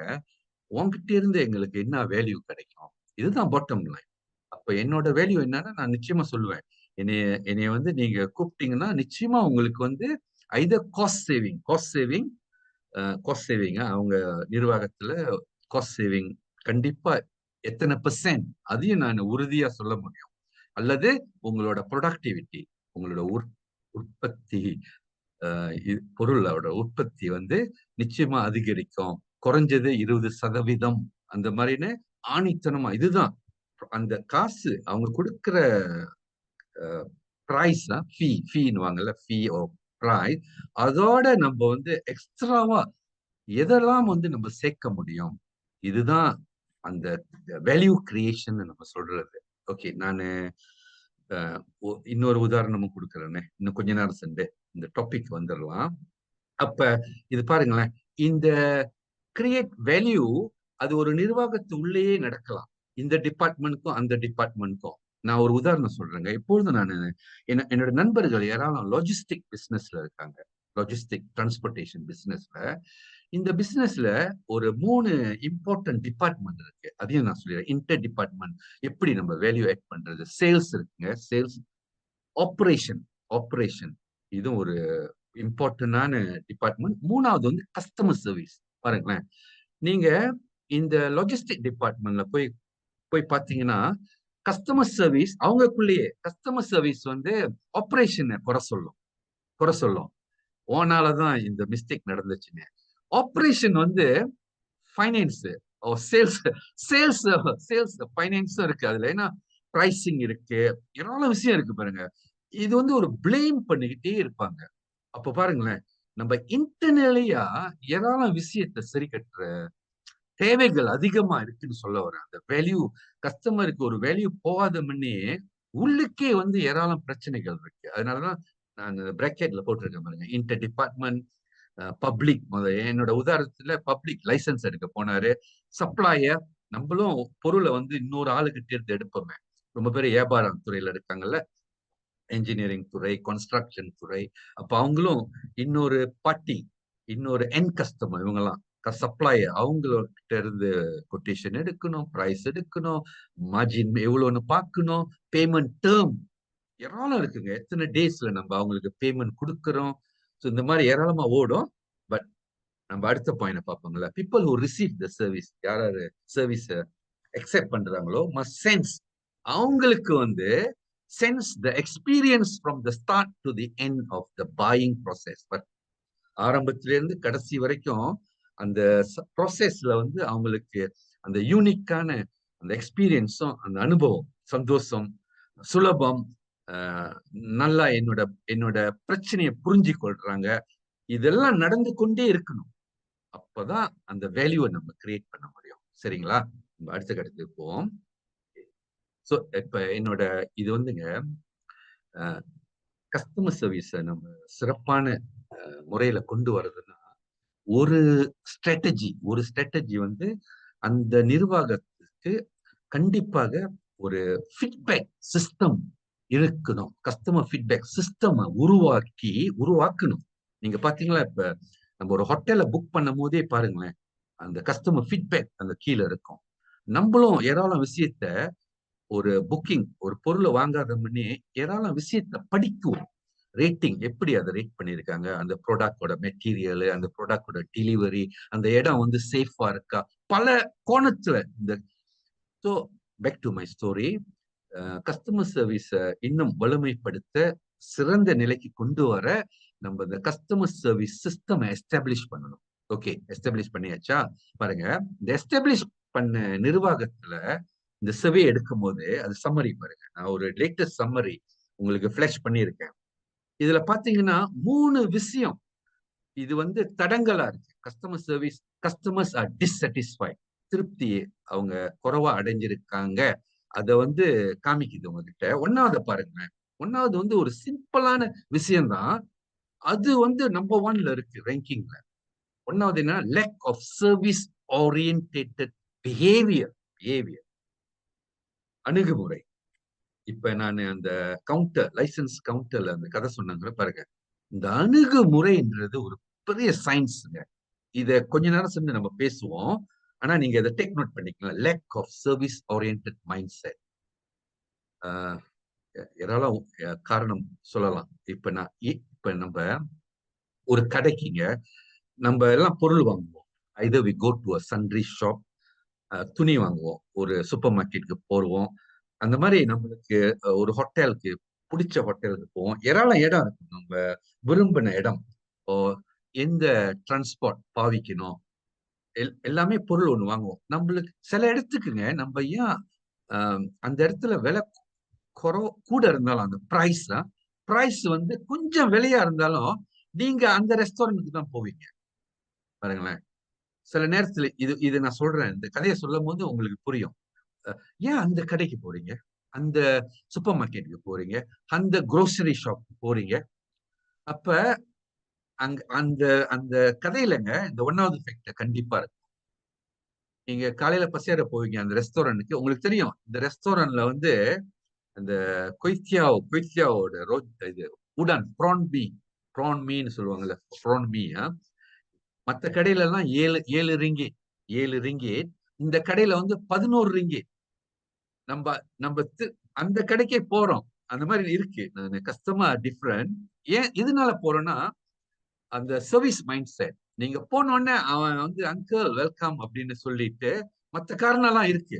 Speaker 2: உங்ககிட்ட இருந்து எங்களுக்கு என்ன வேல்யூ கிடைக்கும்? இதுதான் பாட்டம் லைன். அப்ப என்னோட வேல்யூ என்னன்னா நான் நிச்சயமா சொல்லுவேன். என்னைய வந்து நீங்க கூப்பிட்டீங்கன்னா நிச்சயமா உங்களுக்கு வந்து ஐதர் காஸ்ட் சேவிங் அவங்க நிர்வாகத்துல காஸ்ட் சேவிங் கண்டிப்பா எத்தனை % அதையும் நான் உறுதியா சொல்ல முடியும். அல்லது உங்களோட ப்ரொடக்டிவிட்டி, உங்களோட உற்பத்தி பொருளோட உற்பத்தி வந்து நிச்சயமா அதிகரிக்கும், குறைஞ்சது 20% அந்த மாதிரின்னு ஆணித்தனமா. இதுதான் அந்த காசு அவங்க கொடுக்கிற பிரைஸ் தான் ஃபீன்னுவாங்கல்ல, ஃபீ ஓ பிரைஸ். அதோட நம்ம வந்து எக்ஸ்ட்ராவா எதெல்லாம் வந்து நம்ம சேர்க்க முடியும், இதுதான் அந்த வேல்யூ கிரியேஷன் நம்ம சொல்றது. ஓகே, நான் இன்னொரு உதாரணமும் கொடுக்குறேன்னு, இன்னும் கொஞ்ச நேரம் சென்று இந்த டாபிக் வந்துடலாம். அப்ப இது பாருங்களேன், இந்த கிரியேட் வேல்யூ அது ஒரு நிர்வாகத்து உள்ளேயே நடக்கலாம், இந்த டிபார்ட்மெண்ட்க்கும் அந்த டிபார்ட்மெண்ட்க்கும். நான் ஒரு உதாரணம் சொல்றேங்க. இப்பொழுது நான் என்னோட நண்பர்கள் யாராலும் லாஜிஸ்டிக் பிசினஸ்ல இருக்காங்க, லாஜிஸ்டிக் டிரான்ஸ்போர்டேஷன் பிசினஸ்ல. இந்த பிசினஸ்ல ஒரு 3 இம்பார்ட்டன்ட் டிபார்ட்மெண்ட் இருக்கு, அதையும் நான் சொல்லிடுறேன். இன்டர் டிபார்ட்மெண்ட் எப்படி நம்ம வேல்யூ ஆட் பண்றது. சேல்ஸ் இருக்குங்க, சேல்ஸ். ஆப்ரேஷன் இதுவும் ஒரு இம்பார்ட்டன்டான டிபார்ட்மெண்ட். 3வது வந்து கஸ்டமர் சர்வீஸ். பாருங்களேன், நீங்க இந்த லாஜிஸ்டிக் டிபார்ட்மெண்ட்ல போய் பார்த்தீங்கன்னா கஸ்டமர் சர்வீஸ் அவங்களுக்குள்ளேயே கஸ்டமர் சர்வீஸ் வந்து ஆப்ரேஷனை குறை சொல்லும். ஓனாலதான் இந்த மிஸ்டேக் நடந்துச்சுன்னு. ஆப்ரேஷன் வந்து ஃபைனான்ஸ், சேல்ஸ் ஃபைனான்ஸும் இருக்கு அதுல. ஏன்னா பிரைசிங் இருக்கு, ஏராளம் விஷயம் இருக்கு பாருங்க. இது வந்து ஒரு பிளேம் பண்ணிக்கிட்டே இருப்பாங்க. அப்ப பாருங்களேன், நம்ம இன்டர்னலியா ஏராளம் விஷயத்தை சரி கட்டுற தேவைகள் அதிகமா இருக்குன்னு சொல்ல வரேன். அந்த வேல்யூ கஸ்டமருக்கு ஒரு வேல்யூ போகாத முன்னே உள்ளுக்கே வந்து ஏராளம் பிரச்சனைகள் இருக்கு. அதனாலதான் நான் பிராக்கெட்ல போட்டிருக்கேன் பாருங்க, இன்டர் டிபார்ட்மெண்ட், பப்ளிக். என்னோட உதாரணத்துல பப்ளிக் லைசன்ஸ் எடுக்க போனாரு, சப்ளையர். நம்மளும் பொருளை வந்து இன்னொரு ஆளுகிட்ட இருந்து எடுப்போமே. ரொம்ப பேர் வியாபாரம் துறையில இருக்காங்கல்ல, என்ஜினியரிங் துறை, கன்ஸ்ட்ரக்ஷன் துறை. அப்ப அவங்களும் இன்னொரு பார்ட்டி, இன்னொரு எண்ட் கஸ்டமர், இவங்கெல்லாம் சப்ளையர். அவங்ககிட்ட இருந்து கொட்டேஷன் எடுக்கணும், பிரைஸ் எடுக்கணும், மார்ஜின் எவ்வளவுன்னு பார்க்கணும், பேமெண்ட் டேர்ம் ஏராளம் இருக்குங்க. எத்தனை டேஸ்ல நம்ம அவங்களுக்கு பேமெண்ட் கொடுக்கறோம். ஸோ இந்த மாதிரி ஏராளமா ஓடும். பட் நம்ம அடுத்த பாயிண்ட் பார்ப்போங்களா, people who receive the service, யாராரு சர்வீஸ் அக்செப்ட் பண்றாங்களோ மஸ்ட் சென்ஸ், அவங்களுக்கு வந்து sense the experience from the start to the end of the buying process. But ஆரம்பத்துல இருந்து கடைசி வரைக்கும் அந்த ப்ராசஸ்ல வந்து அவங்களுக்கு அந்த யூனிக்கான அந்த எக்ஸ்பீரியன்ஸும், அந்த அனுபவம், சந்தோஷம், சுலபம், நல்லா என்னோட பிரச்சனையை புரிஞ்சு கொள்றாங்க, இதெல்லாம் நடந்து கொண்டே இருக்கணும். அப்பதான் அந்த வேல்யூவை நம்ம கிரியேட் பண்ண முடியும். சரிங்களா? நம்ம அடுத்த கட்டத்துக்கு போவோம். ஸோ இப்ப என்னோட இது வந்துங்க கஸ்டமர் சர்வீஸை நம்ம சிறப்பான முறையில கொண்டு வர்றதுன்னா ஒரு ஸ்ட்ராட்டஜி வந்து அந்த நிர்வாகத்துக்கு கண்டிப்பாக ஒரு ஃபீட்பேக் சிஸ்டம் இருக்கணும். கஸ்டமர் ஃபீட்பேக் சிஸ்டம் உருவாக்கணும். நீங்க பாத்தீங்களா, இப்ப நம்ம ஒரு ஹோட்டலை புக் பண்ணும் போதே பாருங்களேன், அந்த கஸ்டமர் ஃபீட்பேக் அந்த கீழே இருக்கும். நம்மளும் ஏராளம் விஷயத்த ஒரு புக்கிங் ஒரு பொருளை வாங்காத முன்னே ஏராளம் விஷயத்த படிக்குவோம். ரேட்டிங் எப்படி அதை ரேட் பண்ணியிருக்காங்க, அந்த ப்ராடக்டோட மெட்டீரியல், அந்த ப்ராடக்டோட டெலிவரி, அந்த இடம் வந்து சேஃபா இருக்கா, பல கோணத்துல இந்த. So back to my story, customer சர்வீஸை இன்னும் வலிமைப்படுத்த சிறந்த நிலைக்கு கொண்டு வர நம்ம இந்த கஸ்டமர் சர்வீஸ் சிஸ்டம் எஸ்டாப்ளிஷ் பண்ணணும். ஓகே, எஸ்டாப்ளிஷ் பண்ணியாச்சா? பாருங்க, இந்த எஸ்டாப்ளிஷ் பண்ண நிர்வாகத்துல இந்த சர்வே எடுக்கும் போது அது சம்மரி பாருங்க. நான் ஒரு லேட்டஸ்ட் சம்மரி உங்களுக்கு ஃபிளாஷ் பண்ணியிருக்கேன். இதுல பாத்தீங்கன்னா 3 விஷயம் இது வந்து தடங்களா இருக்கு. Customer service, customers are dissatisfied, திருப்தி அவங்க குறைவா அடைஞ்சிருக்காங்க. அதை வந்து காமிக்குது உங்ககிட்ட. ஒன்னாவது பாருங்க, ஒன்னாவது வந்து ஒரு சிம்பிளான விஷயம்தான், அது வந்து நம்பர் 1ல இருக்கு ரேங்கிங்ல. ஒன்னாவது என்ன? Lack of service orientated behaviour. அணுகுமுறை. இப்ப நான் அந்த லைசன்ஸ் கவுண்டர்ல அந்த கதை சொன்னாங்க பாருங்க. இந்த அணுகுமுறைன்றது ஒரு பெரிய சயின்ஸுங்க. இத கொஞ்ச நேரம் சேர்ந்து நம்ம பேசுவோம். ஆனா நீங்க இதை டேக் நோட் பண்ணிக்கலாம். Lack of service oriented mindset. ஏராளம் காரணம் சொல்லலாம். இப்ப நம்ம ஒரு கடைக்குங்க, நம்ம எல்லாம் பொருள் வாங்குவோம். Either we go to a sundry shop, துணி வாங்குவோம், ஒரு சூப்பர் மார்க்கெட்டுக்கு போடுவோம். அந்த மாதிரி நம்மளுக்கு ஒரு ஹோட்டலுக்கு, பிடிச்ச ஹோட்டலுக்கு போவோம். ஏராளம் இடம் இருக்கும், நம்ம விரும்பின இடம். எந்த டிரான்ஸ்போர்ட் பாவிக்கணும், எல்லாமே பொருள் ஒண்ணு வாங்குவோம். நம்மளுக்கு சில இடத்துக்குங்க, நம்ம ஏன் அந்த இடத்துல விலை கூட இருந்தாலும் அந்த பிரைஸ் வந்து கொஞ்சம் விலையா இருந்தாலும் நீங்க அந்த ரெஸ்டாரண்ட்டுக்கு தான் போவீங்க. பாருங்களேன், சில நேரத்துல இது நான் சொல்றேன், இந்த கதையை சொல்லும் போது உங்களுக்கு புரியும். ஏன் அந்த கடைக்கு போறீங்க, அந்த சூப்பர் மார்க்கெட்டுக்கு போறீங்க, அந்த குரோசரி ஷாப் போறீங்க? அப்ப அந்த அந்த கதையிலங்க இந்த 1வது ஃபேக்டர் கண்டிப்பா இருக்கு. நீங்க காலையில பசியார போவீங்க அந்த ரெஸ்டாரண்ட்டுக்கு. உங்களுக்கு தெரியும், இந்த ரெஸ்டாரண்ட்ல வந்து அந்த கொய்த்தியாவோட இது உடன் ப்ரான் மீன்னு சொல்லுவாங்கல்ல, ப்ரான் மீ. மற்ற கடையில எல்லாம் 7 ரிங்கேட், இந்த கடையில வந்து 11 ரிங்கேட். நம்ம அந்த கடைக்கே போறோம். அந்த மாதிரி இருக்கு. Customer different. ஏன் இதனால போறோம்னா, அந்த சர்வீஸ் மைண்ட் செட். நீங்க போன உடனே அவன் வந்து அங்கிள் வெல்கம் அப்படின்னு சொல்லிட்டு, மற்ற காரணம் எல்லாம் இருக்கு.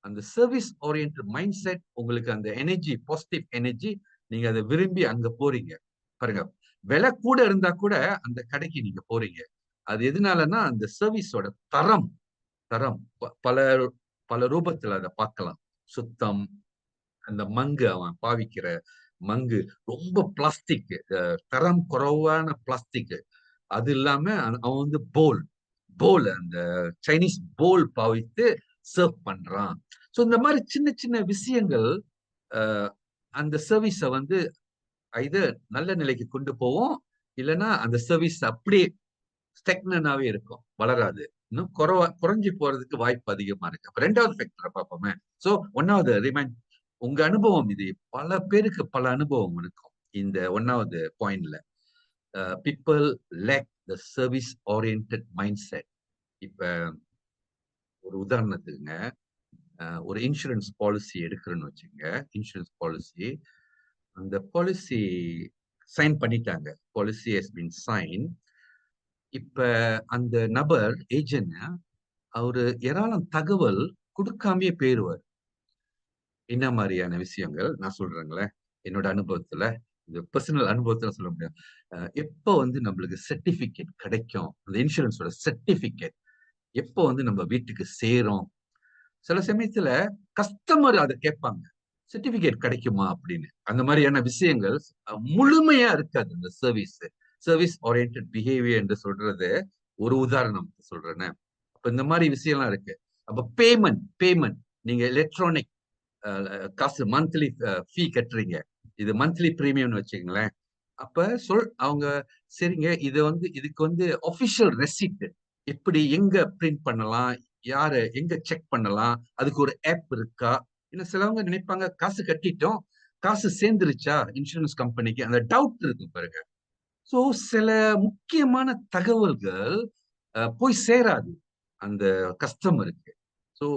Speaker 2: அந்த சர்வீஸ் ஓரியன்டட் மைண்ட் செட் உங்களுக்கு அந்த எனர்ஜி, பாசிட்டிவ் எனர்ஜி, நீங்க அதை விரும்பி அங்க போறீங்க. பாருங்க, விலை கூட இருந்தா கூட அந்த கடைக்கு நீங்க போறீங்க. அது எதனாலன்னா அந்த சர்வீஸோட தரம் பல ரூபத்துல அதை பார்க்கலாம். சுத்தம், அந்த அவன் பாவிக்கிற மங்கு ரொம்ப பிளாஸ்டிக், தரம் குறைவான பிளாஸ்டிக். அது இல்லாம அவன் வந்து போல் அந்த சைனீஸ் போல் பாவித்து சர்வ் பண்றான். சோ இந்த மாதிரி சின்ன சின்ன விஷயங்கள் அந்த சர்வீஸை வந்து நல்ல நிலைக்கு கொண்டு போவோம். இல்லைன்னா அந்த சர்வீஸ் அப்படியே ஸ்டெக்னாவே இருக்கும், வளராது, இன்னும் குறைஞ்சி போறதுக்கு வாய்ப்பு அதிகமா இருக்கு. அப்ப 2வது ஃபேக்டரை பார்ப்போமே. சோ 1வது ரிமைண்ட், உங்க அனுபவம் இது பல பேருக்கு பல அனுபவம் இருக்கும் இந்த 1வது பாயிண்ட்ல. People lack the service oriented mindset. இப்ப ஒரு உதாரணத்துக்குங்க, ஒரு இன்சூரன்ஸ் பாலிசி எடுக்கிறேன்னு வச்சுங்க. இன்சூரன்ஸ் பாலிசி, அந்த பாலிசி சைன் பண்ணிட்டாங்க. Policy has been sign. இப்ப அந்த நபர் ஏஜென்ட் அவரு ஏராளம் தகவல் கொடுக்காமயே போயிருவார். என்ன மாதிரியான விஷயங்கள் நான் சொல்றேங்களேன், என்னோட அனுபவத்துல, இந்த பர்சனல் அனுபவத்துல சொல்ல முடியும். எப்போ வந்து நம்மளுக்கு சர்டிபிகேட் கிடைக்கும், அந்த இன்சூரன்ஸோட சர்டிபிகேட் எப்போ வந்து நம்ம வீட்டுக்கு சேரும்? சில சமயத்துல கஸ்டமர் அதை கேட்பாங்க, சர்டிபிகேட் கிடைக்குமா அப்படின்னு. அந்த மாதிரியான விஷயங்கள் முழுமையா இருக்காது அந்த சர்வீஸ் ஓரியன்டட் பிஹேவியர் என்று சொல்றது ஒரு உதாரணம் சொல்றேன்னு. அப்ப இந்த மாதிரி விஷயம்லாம் இருக்கு. அப்ப பேமெண்ட் நீங்க எலக்ட்ரானிக் காசு மந்த்லி ஃபீ கட்டுறீங்க, இது மந்த்லி பிரீமியம்னு வச்சுக்கங்களேன். அப்ப அவங்க சரிங்க இதுக்கு வந்து ஒபிஷியல் ரெசிப்ட் எப்படி எங்க பிரிண்ட் பண்ணலாம், யாரு எங்க செக் பண்ணலாம், அதுக்கு ஒரு ஆப் இருக்கா? இன்னும் சிலவங்க நினைப்பாங்க காசு கட்டிட்டோம், காசு சேர்ந்துருச்சா இன்சூரன்ஸ் கம்பெனிக்கு, அந்த டவுட் இருக்கு பாருங்க. சோ சில முக்கியமான தகவல்கள் போய் சேராது அந்த கஸ்டமருக்கு. சோ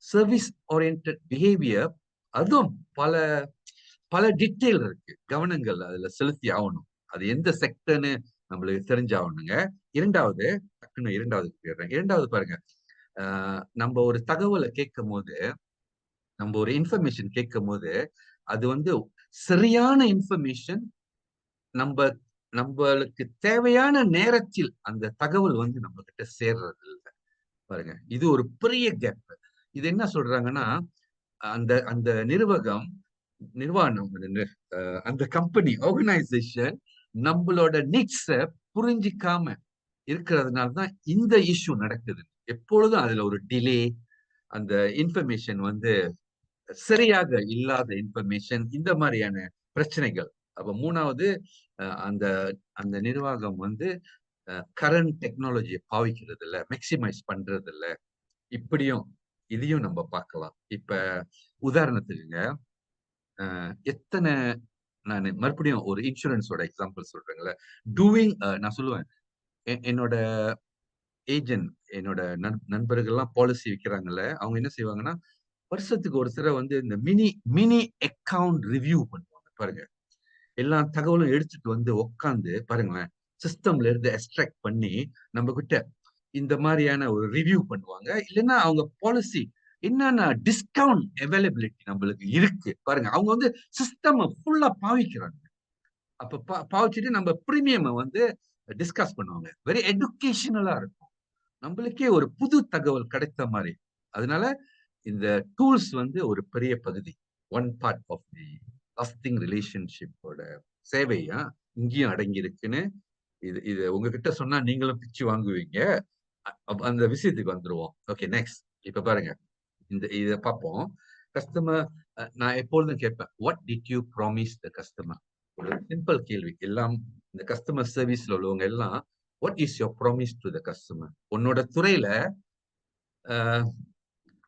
Speaker 2: சர்வீஸ் ஓரியன்டட் பிஹேவியர் அதுவும் பல பல டீட்டெயில் இருக்கு, கவனங்கள் அதுல செலுத்தி ஆகணும். அது எந்த செக்டர்னு நம்மளுக்கு தெரிஞ்சாகணுங்க. இரண்டாவது போயிடுறேன். இரண்டாவது பாருங்க, நம்ம ஒரு தகவலை கேட்கும் போது, நம்ம ஒரு இன்ஃபர்மேஷன் கேட்கும் போது, அது வந்து சரியான இன்ஃபர்மேஷன் நம்மளுக்கு தேவையான நேரத்தில் அந்த தகவல் வந்து நம்ம கிட்ட சேர்றது இல்லை பாருங்க. இது ஒரு பெரிய கேப். இது என்ன சொல்றாங்கன்னா, அந்த அந்த நிர்வாணம் அந்த கம்பெனி ஆர்கனைசேஷன் நம்மளோட நீட்ஸ புரிஞ்சிக்காம இருக்கிறதுனால தான் இந்த இஷ்யூ நடக்குது. எப்பொழுதும் அதுல ஒரு டிலே, அந்த இன்ஃபர்மேஷன் வந்து சரியாக இல்லாத இன்ஃபர்மேஷன், இந்த மாதிரியான பிரச்சனைகள். அப்ப மூணாவது, அந்த அந்த நிர்வாகம் வந்து கரண்ட் டெக்னாலஜியை பாவிக்கிறது இல்ல, மேக்சிமைஸ் பண்றது இல்ல. இப்படியும் இதையும் நம்ம பார்க்கலாம். இப்ப உதாரணத்துக்குங்க, எத்தனை நான் மறுபடியும் ஒரு இன்சூரன்ஸோட எக்ஸாம்பிள் சொல்றேங்களே. நான் சொல்லுவேன், என்னோட ஏஜென்ட், என்னோட நண்பர்கள்லாம் பாலிசி விற்கிறாங்கல்ல, அவங்க என்ன செய்வாங்கன்னா, வருஷத்துக்கு ஒரு தடவை வந்து இந்த மினி மினி அக்கவுண்ட் ரிவ்யூ பண்ணுவாங்க பாருங்க. எல்லா தகவலும் எடுத்துட்டு வந்து உட்காந்து பாருங்களேன், சிஸ்டம்ல இருந்து எக்ஸ்ட்ராக்ட் பண்ணி நம்ம கிட்ட இந்த மாதிரியான ஒரு ரிவ்யூ பண்ணுவாங்க. இல்லைன்னா அவங்க பாலிசி என்னென்ன டிஸ்கவுண்ட் அவைலபிலிட்டி நம்மளுக்கு இருக்கு பாருங்க. அவங்க வந்து சிஸ்டம் ஃபுல்லா பாவிக்கிறாங்க. அப்ப பாவிச்சுட்டு நம்ம பிரீமியம் வந்து டிஸ்கஸ் பண்ணுவாங்க. வெரி எஜுகேஷனலா இருக்கும், நம்மளுக்கே ஒரு புது தகவல் கிடைத்த மாதிரி. அதனால இந்த டூல்ஸ் வந்து ஒரு பெரிய பகுதி, one part of the lasting ரிலேஷன்ஷிப்போட சேவையா இங்கேயும் அடங்கி இருக்குன்னு இது உங்ககிட்ட சொன்னா நீங்களும் பிச்சு வாங்குவீங்க. அந்த விஷயத்துக்கு வந்துருவோம். Okay, next. இப்ப பாருங்க, இத பார்ப்போம். கஸ்டமர், நான் எப்பொழுதும் கேட்பேன், what did you promise the customer? ஒரு சிம்பிள் கேள்வி. எல்லாம் இந்த கஸ்டமர் சர்வீஸ்ல உள்ளவங்க எல்லாம், what is your promise to the customer? உன்னோட துறையில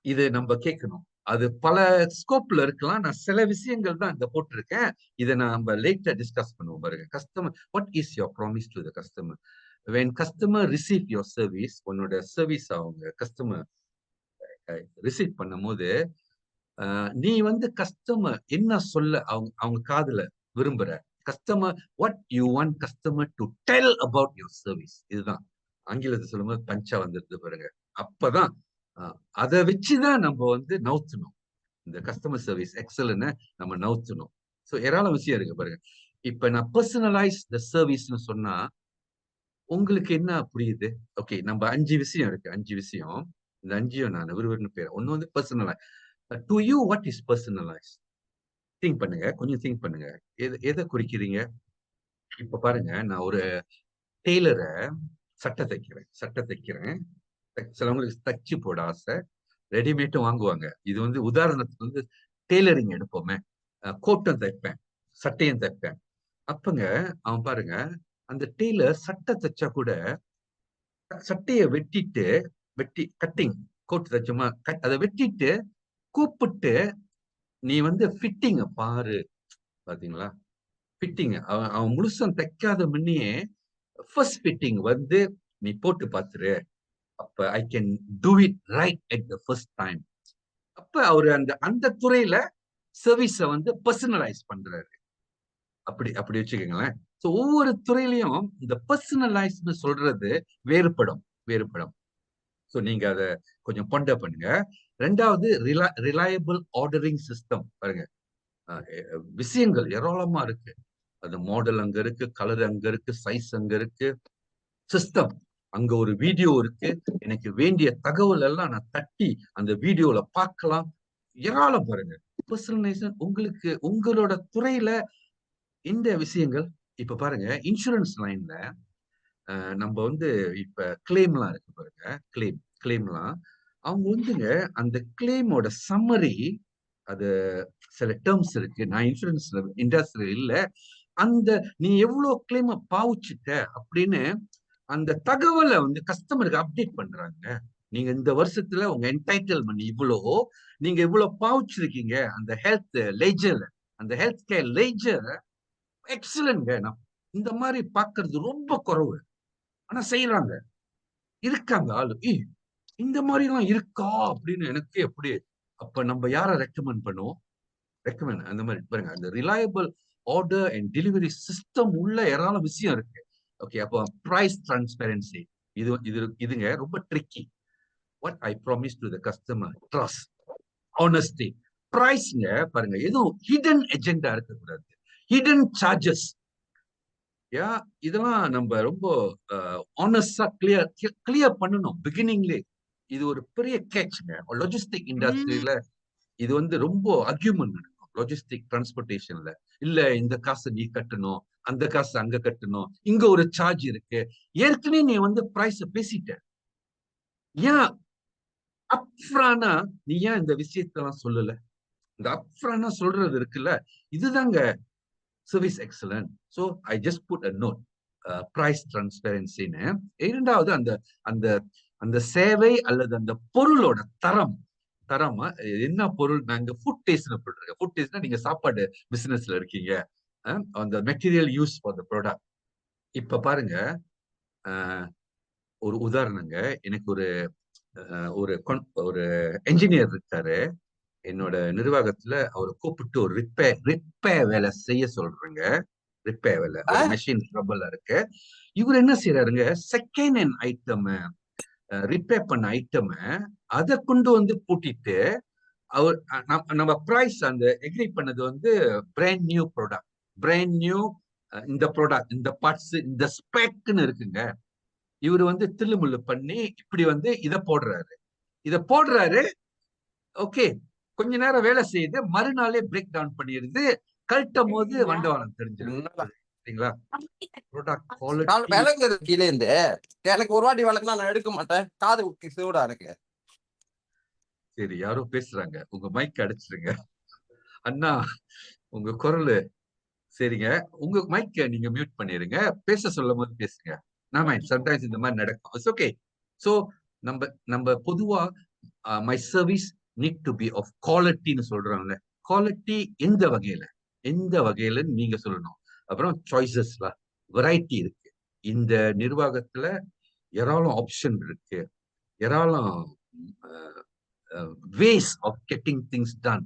Speaker 2: இது நம்ம கேட்கணும். அது பல ஸ்கோப்ல இருக்கலாம். நான் சில விஷயங்கள் தான் இங்க போட்டிருக்கேன். இதை நம்ம லேட்டா டிஸ்கஸ் பண்ணுவோம் பாருங்க. Customer, what is your promise to the customer? when customer receive your service, உன்னோட சர்வீஸ் அவங்க கஸ்டமர் ரிசீவ் பண்ணும்போது, நீ வந்து கஸ்டமர் என்ன சொல்ல அவங்க காதுல விரும்புற, customer what you want customer to tell about your service. இதுதான் ஆங்கிலத்தை சொல்லும்போது பஞ்சா வந்துருது பாருங்க. அப்பதான் அதை வச்சுதான் நம்ம வந்து நவுத்தணும், இந்த கஸ்டமர் சர்வீஸ் எக்ஸல்னு நம்ம நவுத்தணும். ஸோ ஏராளம் விஷயம் இருக்கு பாருங்க. இப்ப நான் பர்சனலைஸ் த சர்வீஸ்னு சொன்னா உங்களுக்கு என்ன புரியுது? ஓகே, நம்ம 5 விஷயம் இருக்கு. 5 விஷயம். இந்த 5யும் நான் விறுவிறுன்னு பேர். ஒண்ணு வந்து personalise. To you what is personalise? Think பண்ணுங்க, கொஞ்சம் திங்க் பண்ணுங்க. எதை குறிக்கிறீங்க? இப்ப பாருங்க, நான் ஒரு டெய்லரை சட்டை தைக்கிறேன். சிலவங்களுக்கு தச்சு போட ஆசை, ரெடிமேட்டும் வாங்குவாங்க. இது வந்து உதாரணத்துக்கு வந்து டெய்லரிங் எடுப்போமே, கோட்டும் தைப்பேன், சட்டையும் தைப்பேன். அப்பங்க அவன் பாருங்க, அந்த டெய்லர் சட்டை தைச்சா கூட சட்டையை வெட்டி கட்டிங், கோட் தைச்சோமா, அதை வெட்டிட்டு கூப்பிட்டு, நீ வந்து ஃபிட்டிங் பாரு. பாத்தீங்களா? ஃபிட்டிங் அவன் முழுசம் தைக்காத முன்னையே ஃபர்ஸ்ட் ஃபிட்டிங் வந்து நீ போட்டு பாத்துரு. அப்ப I can do it right at the first time. அப்ப அவரு அந்த துறையில சர்வீஸ வந்து பர்சனலைஸ் பண்றாரு. அப்படி வச்சுக்கோங்களேன். சோ ஒவ்வொரு துறையிலையும் இந்த பர்சனலைஸ்னு சொல்றது வேறுபடும். சோ நீங்க அதை கொஞ்சம் பொண்டர் பண்ணுங்க. ரெண்டாவது, ரிலையபிள் ஆர்டரிங் சிஸ்டம். பாருங்க, விஷயங்கள் ஏராளமா இருக்கு. அது மாடல் அங்க இருக்கு, கலர் அங்க இருக்கு, சைஸ் அங்க இருக்கு, சிஸ்டம் அங்க ஒரு வீடியோ இருக்கு. எனக்கு வேண்டிய தகவல் எல்லாம் நான் தட்டி அந்த வீடியோல பார்க்கலாம். ஏராளம் பாருங்க. பர்சனலைசேஷன் உங்களுக்கு உங்களோட துறையில இந்த விஷயங்கள். இப்ப பாருங்க, இன்சூரன்ஸ் லைன்ல நம்ம வந்து இப்ப கிளைம்லாம் இருக்கு பாருங்க. கிளைம்லாம் அவங்க வந்துங்க அந்த கிளைமோட சம்மரி, அது சில டேர்ம்ஸ் இருக்கு. நான் இன்சூரன்ஸ் இண்டஸ்ட்ரி இல்ல, அந்த நீ எவ்வளவு கிளைம பாவிச்சுட்ட அப்படின்னு அந்த தகவலை வந்து கஸ்டமருக்கு அப்டேட் பண்றாங்க. நீங்க இந்த வருஷத்துல உங்க என்டைட்டில்மெண்ட் இவ்வளோ, நீங்க இவ்வளவு பாவிச்சிருக்கீங்க. அந்த ஹெல்த் லேஜர், அந்த ஹெல்த் கேர் லேஜர் எக்ஸலன்ட்ங்க. நான் இந்த மாதிரி பாக்குறது ரொம்ப குறைவு, ஆனா செய்யறாங்க, இருக்காங்க ஆளு. இந்த மாதிரி எல்லாம் இருக்கா அப்படின்னு எனக்கு எப்படி. அப்ப நம்ம யார ரெக்கமெண்ட் பண்ணுவோம்? ரெக்கமெண்ட் அந்த மாதிரி பாருங்க. அந்த reliable order and delivery system உள்ள ஏராளம் விஷயம் இருக்கு. ஓகே, அப்போ பிரைஸ் டிரான்ஸ்பெரன்சி இதுங்க ரொம்ப tricky. What I promise to the customer, trust, honesty. பிரைஸ்ங்க பாருங்க, எதுவும் ஹிடன் எஜெண்டா இருக்கக்கூடாது, ஹிடன் சார்ஜஸ். இதெல்லாம் நம்ம ரொம்ப ஆனஸ்டா கிளியர் பண்ணணும் பிகினிங்லே. இது ஒரு பெரிய கேட்ச்ங்க லாஜிஸ்டிக் இண்டஸ்ட்ரியில. இது வந்து ரொம்ப அர்கியூமெண்ட் நடக்கும் லாஜிஸ்டிக் டிரான்ஸ்போர்டேஷன்ல. இல்ல இந்த காசு நீ கட்டணும், அந்த காசு அங்க கட்டணும், இங்க ஒரு சார்ஜ் இருக்கு. ஏற்கனவே நீ வந்து பிரைஸ் பேசிட்ட, ஏன் அப்ஃப்ரானா நீ ஏன் இந்த விஷயத்தெல்லாம் சொல்லல? இந்த அப்ஃப்ரானா சொல்றது இருக்குல்ல, இதுதாங்க service excellent. So I just put a note, price டிரான்ஸ்பெரன்சின்னு. இரண்டாவது அந்த அந்த அந்த சேவை அல்லது அந்த பொருளோட தரம். தரமா என்ன பொருள்? நாங்க ஃபுட் டேஸ்ட்னு போட்டிருக்கேன். ஃபுட் டேஸ்ட்னா நீங்க சாப்பாடு பிசினஸ்ல இருக்கீங்க, அந்த material use for the product. இப்ப பாருங்க, ஒரு உதாரணங்க. எனக்கு ஒரு ஒரு என்ஜினியர் இருக்காரு என்னோட நிர்வாகத்துல. அவரை கூப்பிட்டு ஒரு ரிப்பேர் வேலை செய்ய சொல்றேங்க. ரிப்பேர் வேலை, ஒரு மெஷின் ட்ரபிள் இருக்கு. இவர் என்ன செய்யறாருங்க, செகண்ட் ஹேண்ட் ஐட்டம், ரிப்பேர் பண்ண ஐட்டம் அதை கொண்டு வந்து பூட்டிட்டு அவர் நம்ம பிரைஸ் அந்த எக்ரி பண்ணது வந்து brand new product, brand new. இந்த ப்ராடக்ட், இந்த பார்ட்ஸ், இந்த ஸ்பெக்னு இருக்குங்க. இவர் வந்து தில்லுமுள்ளு பண்ணி இப்படி வந்து இதை போடுறாரு. ஓகே, கொஞ்ச நேரம் வேலை செய்யுது, மறுநாளே பிரேக் டவுன் பண்ணிடுது. கழட்டும் போது வண்டவாளம் தெரிஞ்சிருங்களா? ப்ராடக்ட் குவாலிட்டி
Speaker 4: விளங்குது கீழே இருந்து. எனக்கு ஒரு வாட்டி விளக்குனா நான் எடுக்க மாட்டேன், காது சூடா இருக்கு.
Speaker 2: சரி, யாரோ பேசுறாங்க, உங்க மைக் அடிச்சிருங்க அண்ணா. உங்க குரல் சரிங்க, உங்க மைக்க நீங்க மியூட் பண்ணிருங்க. பேச சொல்லும் போது பேசுங்க. சம்டைம்ஸ் இந்த மாதிரி நடக்கும். It's okay. சோ நம்ம பொதுவா my service need to be of குவாலிட்டின்னு சொல்றாங்க. குவாலிட்டி எந்த வகையில நீங்க சொல்லணும். அப்புறம் சாய்ஸஸ்ல வெரைட்டி இருக்கு. இந்த நிர்வாகத்துல ஏராளம் ஆப்ஷன் இருக்கு, ஏராளம் ways of getting things done.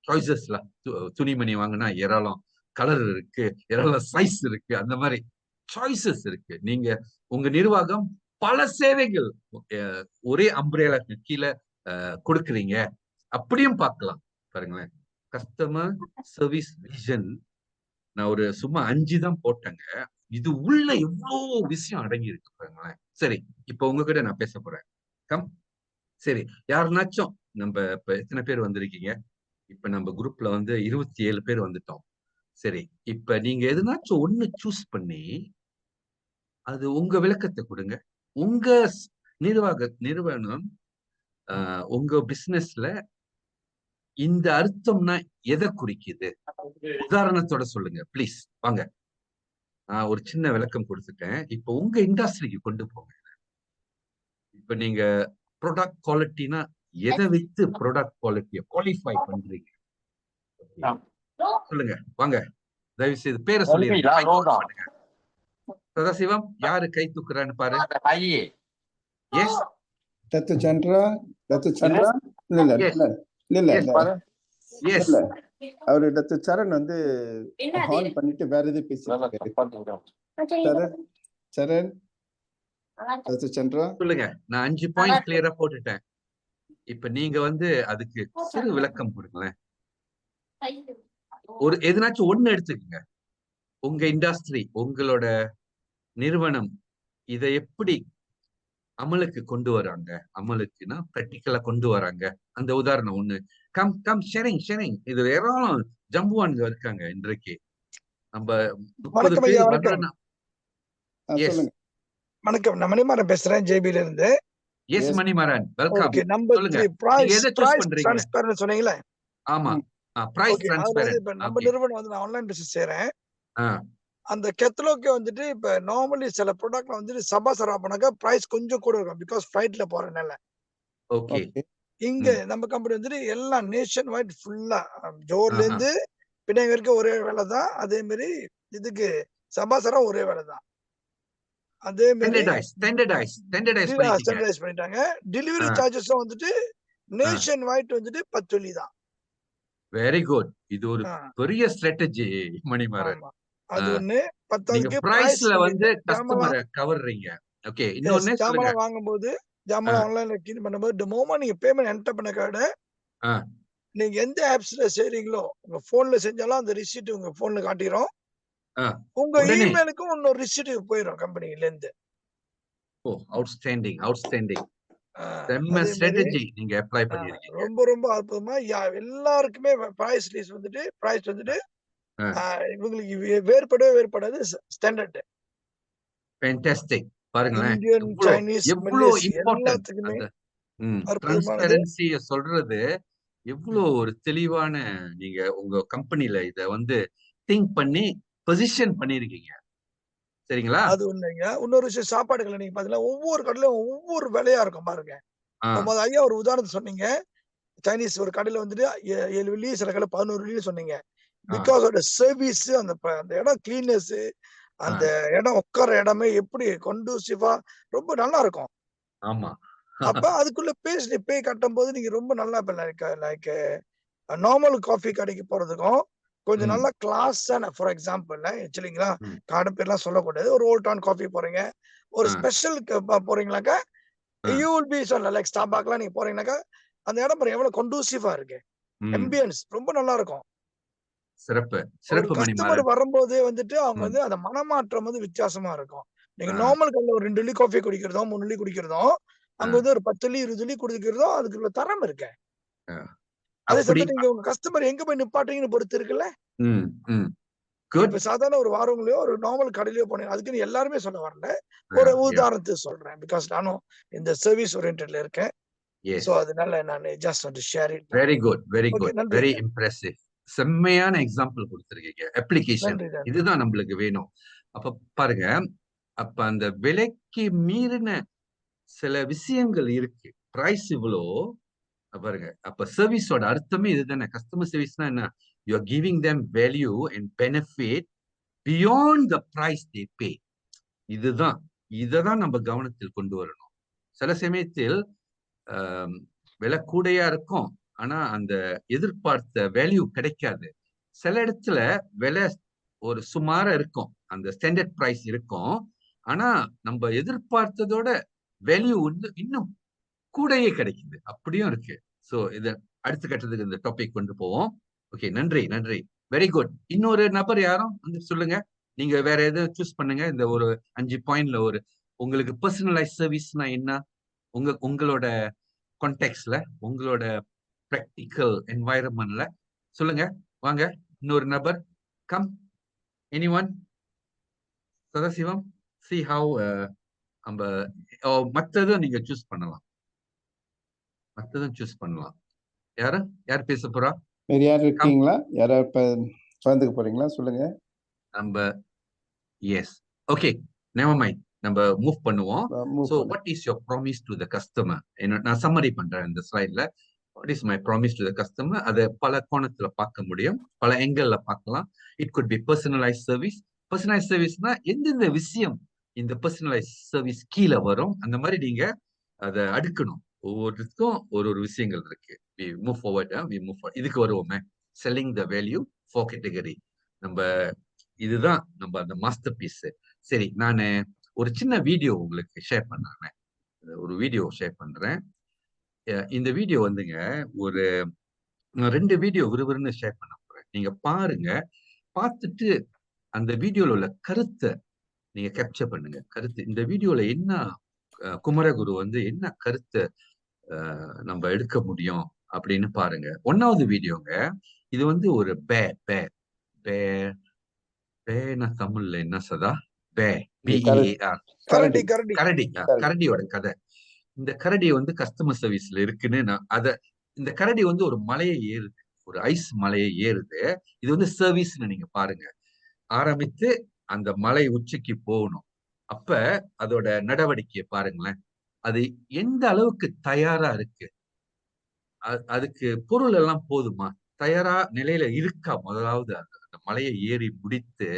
Speaker 2: சாய்ஸஸ்ல துணிமணி வாங்கினா ஏராளம் கலர் இருக்கு, ஏராளம் சைஸ் இருக்கு, அந்த மாதிரி சாய்ஸஸ் இருக்கு. நீங்க உங்க நிர்வாகம் பல சேவைகள் ஒரே அம்ப்ரேலாக்கு கீழே கொடுக்குறீங்க, அப்படியும் பார்க்கலாம். பாருங்களேன், கஸ்டமர் சர்வீஸ் விஷன். நான் ஒரு சும்மா 5 தான் போட்டேங்க. இது உள்ள எவ்வளவு விஷயம் அடங்கி இருக்கு பாருங்களேன். சரி, இப்ப உங்ககிட்ட நான் பேச போறேன். கம். சரி, யாருனாச்சும் நம்ம இப்ப எத்தனை பேர் வந்திருக்கீங்க? இப்ப நம்ம குரூப்ல வந்து 27 பேர் வந்துட்டோம். சரி, இப்ப நீங்க எதுனாச்சும் ஒண்ணு சூஸ் பண்ணி அது உங்க விளக்கத்தை கொடுங்க. உங்க நிறுவனம் உங்க பிசினஸ்ல இந்த அர்த்தம்னா எதை குறிக்குது? உதாரணத்தோட சொல்லுங்க ப்ளீஸ். வாங்க, நான் ஒரு சின்ன விளக்கம் கொடுத்துட்டேன். இப்ப உங்க இண்டஸ்ட்ரிக்கு கொண்டு போங்க. இப்ப நீங்க ப்ராடக்ட் குவாலிட்டினா எதை வைத்து ப்ராடக்ட் குவாலிட்டியை குவாலிஃபை பண்றீங்க? சொல்லுங்க, வாங்க. தயவு செய்து பேரை சொல்லிடுங்க. சதாசிவம், யாரு கை தூக்குறான்னு பாரு. எஸ்,
Speaker 1: டத்து சந்திரா. இல்ல, அவரு டத்து சரண் வந்து ஹான் பண்ணிட்டு வேற எது பேசுறாரு. சரண், டத்து சந்திரா
Speaker 2: சொல்லுங்க. நான் 5 பாயிண்ட் கிளியரா போட்டுட்டேன். இப்ப நீங்க வந்து அதுக்கு சிறு விளக்கம் கொடுங்களேன். ஒரு எதுனாச்சும் ஒண்ணு எடுத்துக்கங்க. உங்க இண்டஸ்ட்ரி, உங்களோட நிறுவனம் இதை எப்படி அமலுக்கு கொண்டு வராங்க? அமலுக்குன்னா பிராக்டிக்கலா கொண்டு வராங்க. அந்த உதாரணம் ஒண்ணு. Come sharing. இது ஏராளம் ஜம்புவான்ங்க இருக்காங்க இன்றைக்கு. நம்ம 30 பேர் வந்தோம்னா.
Speaker 5: வணக்கம், நான் மணிமாறன் பேசுறேன், ஜேபில இருந்து.
Speaker 2: Yes Manimaran, welcome.
Speaker 5: Okay, number 3 price transparent சொன்னீங்களே.
Speaker 2: ஆமா, பிரைஸ் டிரான்ஸ்பரன்ட்.
Speaker 5: இப்ப நம்ம நிறுவனம் வந்து நான் ஆன்லைன் பிசினஸ் செய்றேன். அந்த கெத்தலோக்கே வந்துட்டு இப்ப நார்மலி சில ப்ராடக்ட்ல வந்துட்டு சபா சரா பண்ணாக்க பிரைஸ் கொஞ்சம் கூட இருக்கும் பிகாஸ் ஃபிளைட்ல போறதுனால.
Speaker 2: ஓகே.
Speaker 5: இங்க நம்ம கம்பெனி வந்துட்டு எல்லாம் நேஷன் வைட் ஃபுல்லா ஜோர்ல இருந்து பின்னாடி வரைக்கும் ஒரே வேலை தான். அதே மாதிரி இதுக்கு சபா சரா ஒரே வேலை தான். அதே மாதிரி ஸ்டாண்டர்டைஸ் பண்ணிட்டாங்க. டெலிவரி சார்ஜஸும் வந்துட்டு நேஷன் வைட் வந்துட்டு 10 வெள்ளி தான்.
Speaker 2: Very good. இது ஒரு பெரிய ஸ்ட்ராட்டஜி மணிமாறன்.
Speaker 5: அது ஒண்ணு.
Speaker 2: நீங்க
Speaker 5: 10வது
Speaker 2: பிரைஸ்ல வந்து கஸ்டமரை கவர்றீங்க. ஓகே. இன்னொன்னு சொல்லுங்க.
Speaker 5: ஜாமான் வாங்கும்போது ஜாமான் ஆன்லைன்ல கிளீன் பண்ணும்போது the moment நீங்க பேமெண்ட் என்டர் பண்ண கார்டு நீங்க எந்த ஆப்ஸ்ல செய்றீங்களோ உங்க போன்ல செஞ்சாலும் அந்த ரிசீட் உங்க போன்ல காட்டிரும். உங்க இமெயிலுக்கு இன்னொரு ரிசீட் போயிடும் கம்பெனில இருந்து.
Speaker 2: ஓ அவுட்ஸ்டாண்டிங் அவுட்ஸ்டாண்டிங். செம்ம ஸ்ட்ராட்டஜி நீங்க அப்ளை பண்ணிருக்கீங்க.
Speaker 5: ரொம்ப ரொம்ப அற்புதமா எல்லாருக்குமே பிரைஸ் லிஸ்ட் வந்துட்டு பிரைஸ் வந்துட்டு இவங்களுக்கு வேறுபடாது ஸ்டாண்டர்ட்.
Speaker 2: ஃபேண்டாஸ்டிக். பாருங்களேன்.
Speaker 5: இந்தியன், சைனீஸ்,
Speaker 2: எவ்வளவு
Speaker 5: இம்பார்ட்டன்ட்
Speaker 2: ட்ரான்ஸ்பரன்சிய சொல்றது எவ்வளவு ஒரு தெளிவான நீங்க உங்க கம்பெனில இத வந்து திங்க் பண்ணி பொசிஷன் பண்ணிருக்கீங்க. சரிங்களா?
Speaker 5: அது ஒண்ணுங்க. இன்னொரு விஷயம் சாப்பாடுகள் நீங்க பாத்தீங்கன்னா ஒவ்வொரு கடையிலும் ஒவ்வொரு விலையா இருக்கும் பாருங்க. ஐயா ஒரு உதாரணத்தை சொன்னீங்க. சைனீஸ் ஒரு கடையில வந்துட்டு 7 வெள்ளி, சில கடையில 11 வெள்ளி சொன்னீங்க. பிகாஸ் ஆஃப் சர்வீஸ், அந்த இடம் கிளீனஸ், அந்த இடம் உட்கார இடமே எப்படி கண்டூசிவா ரொம்ப நல்லா இருக்கும்.
Speaker 2: ஆமா.
Speaker 5: அப்ப அதுக்குள்ள பே கட்டும் போது நீங்க ரொம்ப நல்லா லைக் நார்மல் காஃபி கடைக்கு போறதுக்கும் கொஞ்சம் நல்லா கிளாஸான ஃபார் எக்ஸாம்பிள் சரிங்களா, கார்டு பேர்லாம் சொல்லக்கூடாது. ஒரு ஓல்ட் டவுன் காஃபி போறீங்க, ஒரு ஸ்பெஷல் போறீங்களாக்கா யூ வில் பி லைக் ஸ்டார்பாக்லாம் நீங்க போறீங்கன்னாக்கா அந்த இடம் பாருங்க எவ்வளவு கண்டூசிவா இருக்கு. ஆம்பியன்ஸ் ரொம்ப நல்லா இருக்கும்.
Speaker 2: சிறப்பு சிறப்பு.
Speaker 5: கஸ்டமர் வரும்போதே வந்துட்டு அவங்க வந்து அந்த மனமாற்றம் வந்து வித்தியாசமா இருக்கும். நீங்க நார்மல் கடையில ஒரு 2 வெள்ளி காஃபி குடிக்கிறதும் 3 வெள்ளி குடிக்கிறதும் அங்க வந்து ஒரு 10 வெள்ளி 20 வெள்ளி குடிக்கிறதும் அதுக்குள்ள தரம் இருக்கு. அதே சமயம் நீங்க உங்க கஸ்டமர் எங்க போய் நிப்பாட்டுறீங்கன்னு பொறுத்து இருக்குல்ல. இப்ப சாதாரண ஒரு வாரங்களோ ஒரு நார்மல் கடையிலயோ போனீங்க அதுக்குன்னு எல்லாருமே சொல்ல வரல. ஒரு உதாரணத்துக்கு சொல்றேன். பிகாஸ் நானும் இந்த சர்வீஸ் ஓரியன்டட்ல இருக்கேன். சோ அதனால நான் just want to share it.
Speaker 2: Very good very good. Very impressive. செம்மையான எக்ஸாம்பிள் கொடுத்திருக்கீங்க. அப்ளிகேஷன் இதுதான் நம்மளுக்கு வேணும். அப்ப பாருங்க, அப்ப அந்த விலைக்கு மீறின சில விஷயங்கள் இருக்கு. பிரைஸ் இவ்வளோ பாருங்க. அப்ப சர்வீஸோட அர்த்தமே இதுதானே. கஸ்டமர் சர்வீஸ்னா என்ன? You are giving them value and benefit beyond the price they pay. இதுதான் இததான் நம்ம கவனத்தில் கொண்டு வரணும். சில சமயத்தில் விலை கூடையா இருக்கும், ஆனா அந்த எதிர்பார்த்த வேல்யூ கிடைக்காது. சில இடத்துல விலை ஒரு சுமாரா இருக்கும், அந்த ஸ்டாண்டர்ட் பிரைஸ் இருக்கும், ஆனா நம்ம எதிர்பார்த்ததோட வேல்யூ வந்து இன்னும் கூடையே கிடைக்குது. அப்படியும் இருக்கு. சோ இத அடுத்த கட்டத்துக்கு இந்த டாபிக் கொண்டு போவோம். ஓகே, நன்றி நன்றி. Very good. இன்னொரு நபர் யாரும் வந்து சொல்லுங்க. நீங்க வேற எதாவது சூஸ் பண்ணுங்க. இந்த ஒரு 5 பாயிண்ட்ல ஒரு உங்களுக்கு பர்சனலைஸ் சர்வீஸ்னா என்ன, உங்களோட கான்டெக்ட்ல, உங்களோட பிராக்டிக்கல் என்வாயரன்மெண்ட்ல சொல்லுங்க. வாங்க, இன்னொரு நபர். Come, anyone? Sadasivam, see how நம்ம மற்றதும் நீங்க சூஸ் பண்ணலாம். மற்றதும் சூஸ் பண்ணலாம். யார் பேச போறா?
Speaker 1: வேற யார் இருக்கீங்களா? யாரா பகிர்ந்துக்க போறீங்களா? சொல்லுங்க. நம்ம
Speaker 2: எஸ். Okay, never mind. நம்ம மூவ் பண்ணுவோம். So what is your promise to the customer? நான் சம்மரி பண்றேன் இந்த ஸ்லைட்ல. What is my promise to the customer? அதை பல கோணத்துல பார்க்க முடியும், பல ஆங்கிள் பார்க்கலாம். It could be personalized service. Personalized serviceனா எந்தெந்த விஷயம் இந்த personalized service கீழே வரும், அந்த மாதிரி நீங்க அதை அடுக்கணும். ஒவ்வொருக்கும் ஒரு விஷயங்கள் இருக்கு. We move forward. இதுக்கு வருவோமே, selling the value for category. நம்ம இதுதான் நம்ம அந்த மாஸ்டர் பீஸ். சரி, நான் ஒரு சின்ன வீடியோ உங்களுக்கு ஷேர் பண்றேன். ஒரு வீடியோ ஷேர் பண்றேன். இந்த வீடியோ வந்துங்க ஒரு 2 வீடியோ விறுவிறுன்னு ஷேர் பண்ண போறேன். நீங்க பாருங்க. பார்த்துட்டு அந்த வீடியோல உள்ள கருத்தை நீங்க கேப்சர் பண்ணுங்க. கருத்து இந்த வீடியோல என்ன குமரகுரு வந்து என்ன கருத்தை நம்ம எடுக்க முடியும் அப்படின்னு பாருங்க. 1வது வீடியோங்க. இது வந்து ஒரு பேனா தமிழ்ல என்ன சதா? கரடியோட கதை. இந்த கரடி வந்து கஸ்டமர் சர்வீஸ்ல இருக்குன்னு இந்த கரடி வந்து ஒரு மலையை ஏறுது, ஒரு ஐஸ் மலையை ஏறுது. இது வந்து சர்வீஸ்னு நீங்க பாருங்க. ஆரம்பித்து அந்த மலை உச்சிக்கு போகணும். அப்ப அதோட நடவடிக்கையை பாருங்களேன். அது எந்த அளவுக்கு தயாரா இருக்கு. அதுக்கு பொருள் எல்லாம் போதுமா? தயாரா நிலையில இருக்கா? முதலாவது அந்த மலையை ஏறி முடித்து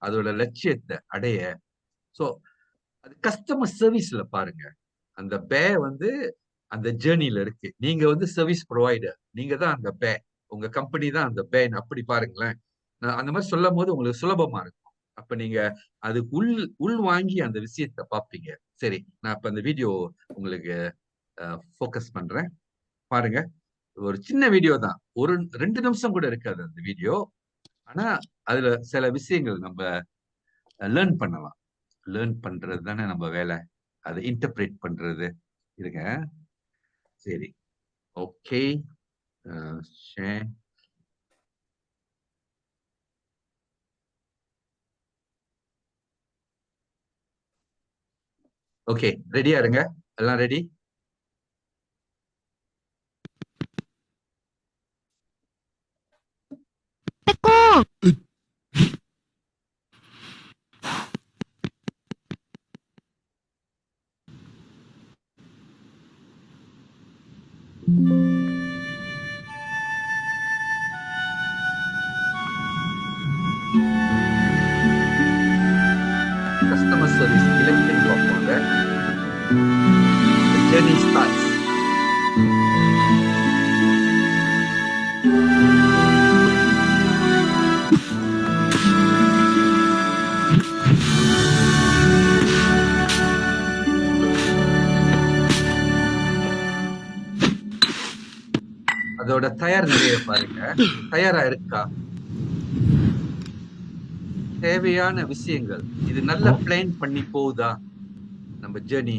Speaker 2: அதோட லட்சியத்தை அடைய. சோ அது கஸ்டமர் சர்வீஸ்ல பாருங்க. அந்த பே வந்து அந்த ஜேர்னில இருக்கு. நீங்க வந்து சர்வீஸ் ப்ரொவைடர். நீங்க தான் அந்த பே. உங்க கம்பெனி தான் அந்த பேன். அப்படி பாருங்களேன். நான் அந்த மாதிரி சொல்லும் போது உங்களுக்கு சுலபமா இருக்கும். அப்ப நீங்க அது உள் வாங்கி அந்த விஷயத்த பார்ப்பீங்க. சரி, நான் இப்ப அந்த வீடியோ உங்களுக்கு ஃபோக்கஸ் பண்றேன். பாருங்க. ஒரு சின்ன வீடியோ தான். 2 நிமிஷம் கூட இருக்காது அந்த வீடியோ. ஆனா அதுல சில விஷயங்கள் நம்ம லேர்ன் பண்ணலாம். லேர்ன் பண்றது தானே நம்ம வேலை. அதை இன்டர்பிரேட் பண்றது. இருங்க. சரி, ஓகே. ஷேர். ஓகே, ரெடியா இருங்க. எல்லாம் ready? Customer service electric பார்ப்போங்க. The journey starts. அதோட தயார் நிலையை பாருங்க. தயாரா இருக்கா? தேவையான விஷயங்கள் இது நல்ல பிளான் பண்ணி போகுதா நம்ம ஜேர்னி?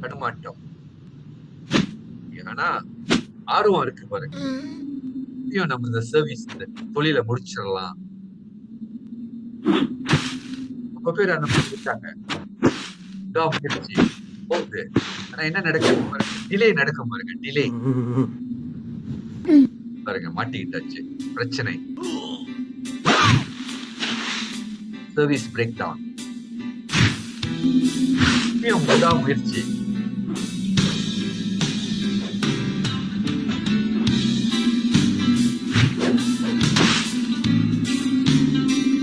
Speaker 2: தடுமாட்டம். ஆனா ஆர்வம் இருக்கு பாருங்க. நம்ம இந்த சர்வீஸ் தொழில முடிச்சிடலாம். ரொம்ப பேர் அந்த முடிச்சிட்டாங்க. போகுது. ஆனா என்ன நடக்குது பாருங்க. டிலே நடக்கும் பாருங்க. டிலே பாருங்க. மாட்டிக்கிட்டாச்சு. பிரச்சனை. Service break down. முயற்சி.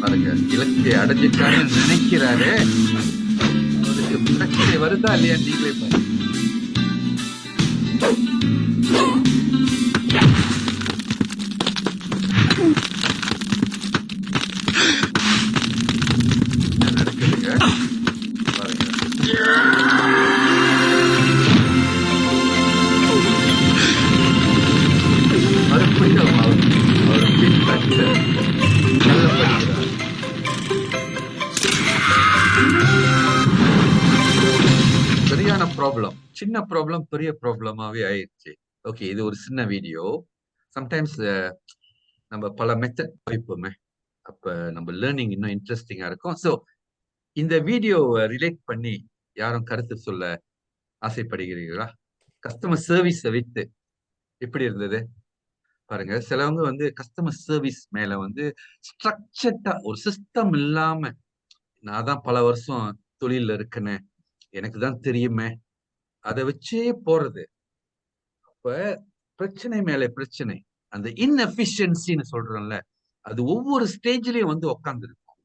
Speaker 2: பாருங்க, இலக்கை அடைஞ்சிட்டாருன்னு நினைக்கிறாரு. அவருக்கு பிரச்சனை வருதா இல்லையா நீங்களே பாருங்க. நடக்குதுங்க பாருங்க. மறுபடியும் அவர் பின்பற்ற நல்லபடுகிறார். சரியான ப்ராப்ளம். சின்ன ப்ராப்ளம் பெரிய ப்ராப்ளமாவே ஆயிடுச்சு. ஓகே, இது ஒரு சின்ன வீடியோ. சம்டைம்ஸ் நம்ம பல மெத்தட் வைப்போமே. அப்ப நம்ம லேர்னிங் இன்னும் இன்ட்ரெஸ்டிங்கா இருக்கும். சோ இந்த வீடியோவை ரிலேட் பண்ணி யாரும் கருத்து சொல்ல ஆசைப்படுகிறீர்களா? கஸ்டமர் சர்வீஸ் வித்து எப்படி இருந்தது பாருங்க. சிலவங்க வந்து கஸ்டமர் சர்வீஸ் மேல வந்து ஸ்ட்ரக்சர்டா ஒரு சிஸ்டம் இல்லாம, நான் தான் பல வருஷம் தொழில இருக்குன்னு எனக்கு தான் தெரியுமே, அதை வச்சே போறது. அப்ப பிரச்சனை மேல பிரச்சனை. அந்த இன்எஃபிஷியன்சின்னு சொல்றோம்ல, அது ஒவ்வொரு ஸ்டேஜ்லயும் வந்து உட்கார்ந்து இருக்கும்.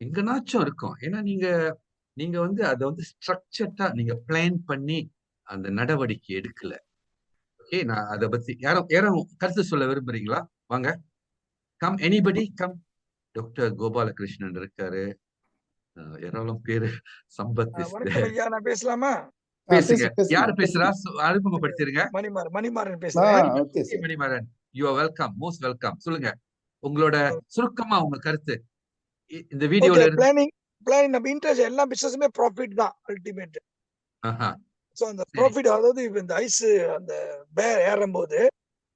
Speaker 2: எங்கனாச்சும் இருக்கும். ஏன்னா நீங்க வந்து அதை வந்து ஸ்ட்ரக்சர்டா நீங்க பிளான் பண்ணி அந்த நடவடிக்கை எடுக்கல. ஓகே, நான் அதை பத்தி யாரும் கருத்து சொல்ல விரும்புறீங்களா? வாங்க, come, anybody come. Doctor Gopalakrishnan இருக்காரு. ஏராளம் பேரு. சம்பத்
Speaker 5: வணக்கம் ஐயா, நான் பேசலாமா?
Speaker 2: பேசுங்க. யாரு பேசுறா? அறிமுகப்படுத்திருங்க.
Speaker 5: மணிமாறன் பேசுறேன்.
Speaker 2: Manimaran, you are welcome, most welcome. சொல்லுங்க உங்களோட சுருக்கமா உங்க கருத்து இந்த வீடியோல.
Speaker 5: பிளானிங் நம்ம இன்ட்ரெஸ்ட் எல்லா பிசினஸுமே ப்ராஃபிட் தான் அல்டிமேட். சோ அந்த ப்ராஃபிட், அதாவது இந்த ஐஸ் அந்த ஏறும் போது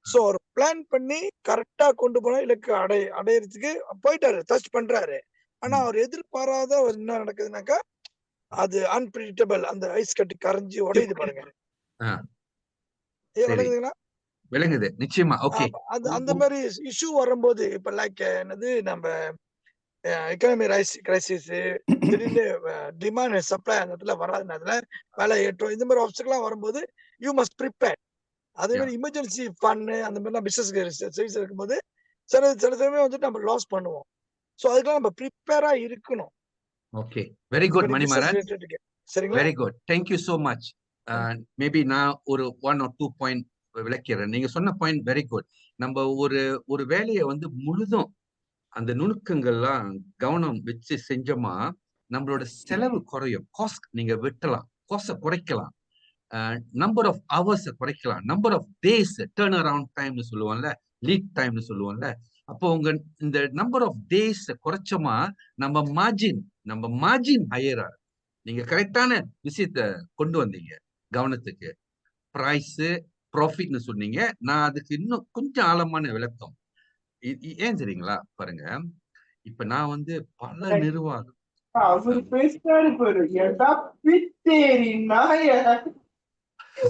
Speaker 5: சோ ஒரு பிளான் பண்ணி கரெக்டா கொண்டு போனா இலக்கு அடையறதுக்கு போயிட்டாரு, டச் பண்றாரு. ஆனா அவர் எதிர்பாராத என்ன நடக்குதுனாக்கா அது அன்பிரிடிக்டபிள். அந்த ஐஸ் கட்டி கரைஞ்சி உடையுது பாருங்க.
Speaker 2: சரி.
Speaker 5: விளங்குதுங்களா?
Speaker 2: விளங்குது நிச்சயமா. ஓகே.
Speaker 5: அந்த மாதிரி இஷ்யூ வரும்போது இப்ப லைக் என்னது நம்ம எக்கனாமி கிரைசிஸ் திடீர்னு டிமாண்ட் சப்ளை அந்த இடத்துல வராத நேரத்துல வேலை ஏற்றம் இந்த மாதிரி ஆப்ஸ்டக்கெல்லாம் வரும்போது யூ மஸ்ட் ப்ரிப்பேர். அதே மாதிரி எமர்ஜென்சி ஃபண்ட் அந்த மாதிரிலாம் பிசினஸ் சர்வீஸ் இருக்கும்போது சில சமயம் வந்துட்டு நம்ம லாஸ் பண்ணுவோம். ஸோ அதுக்கெல்லாம் நம்ம ப்ரிப்பேரா இருக்கணும்.
Speaker 2: Okay, very good Manimaran.
Speaker 5: சரிங்களா?
Speaker 2: Very good, thank you so much. Maybe நான் ஒரு 1 or 2 பாயிண்ட் விளக்கிறேன். நீங்க சொன்ன பாயிண்ட் வெரி குட். நம்ம ஒரு வேலையை வந்து முழுதும் அந்த நுணுக்கங்கள்லாம் கவனம் வச்சு செஞ்சோமா நம்மளோட செலவு குறையும். காஸ்ட் நீங்க வெட்டலாம், காஸ்ட குறைக்கலாம், நம்பர் ஆஃப் ஹவர்ஸ் குறைக்கலாம், number of days turn around டைம்னு சொல்லுவோம்ல, லீட் டைம்னு சொல்லுவோம்ல. அப்போ உங்க இந்த நம்பர் ஆஃப் டேஸ் குறைச்சோமா நம்ம மார்ஜின் ஹையரா. நீங்க கரெக்டான விஷயத்த கொண்டு வந்தீங்க கவனத்துக்கு. பிரைஸ் ப்ராஃபிட்னு சொன்னீங்க. நான் அதுக்கு இன்னும் கொஞ்சம் ஆழமான விளக்கம். ஏன் தெரியுங்களா? பாருங்க, இப்ப நான் வந்து பல நிர்வாகம்
Speaker 6: அவரு பேசுறாரு பாரு, ஏடா பித்தேரி நாய.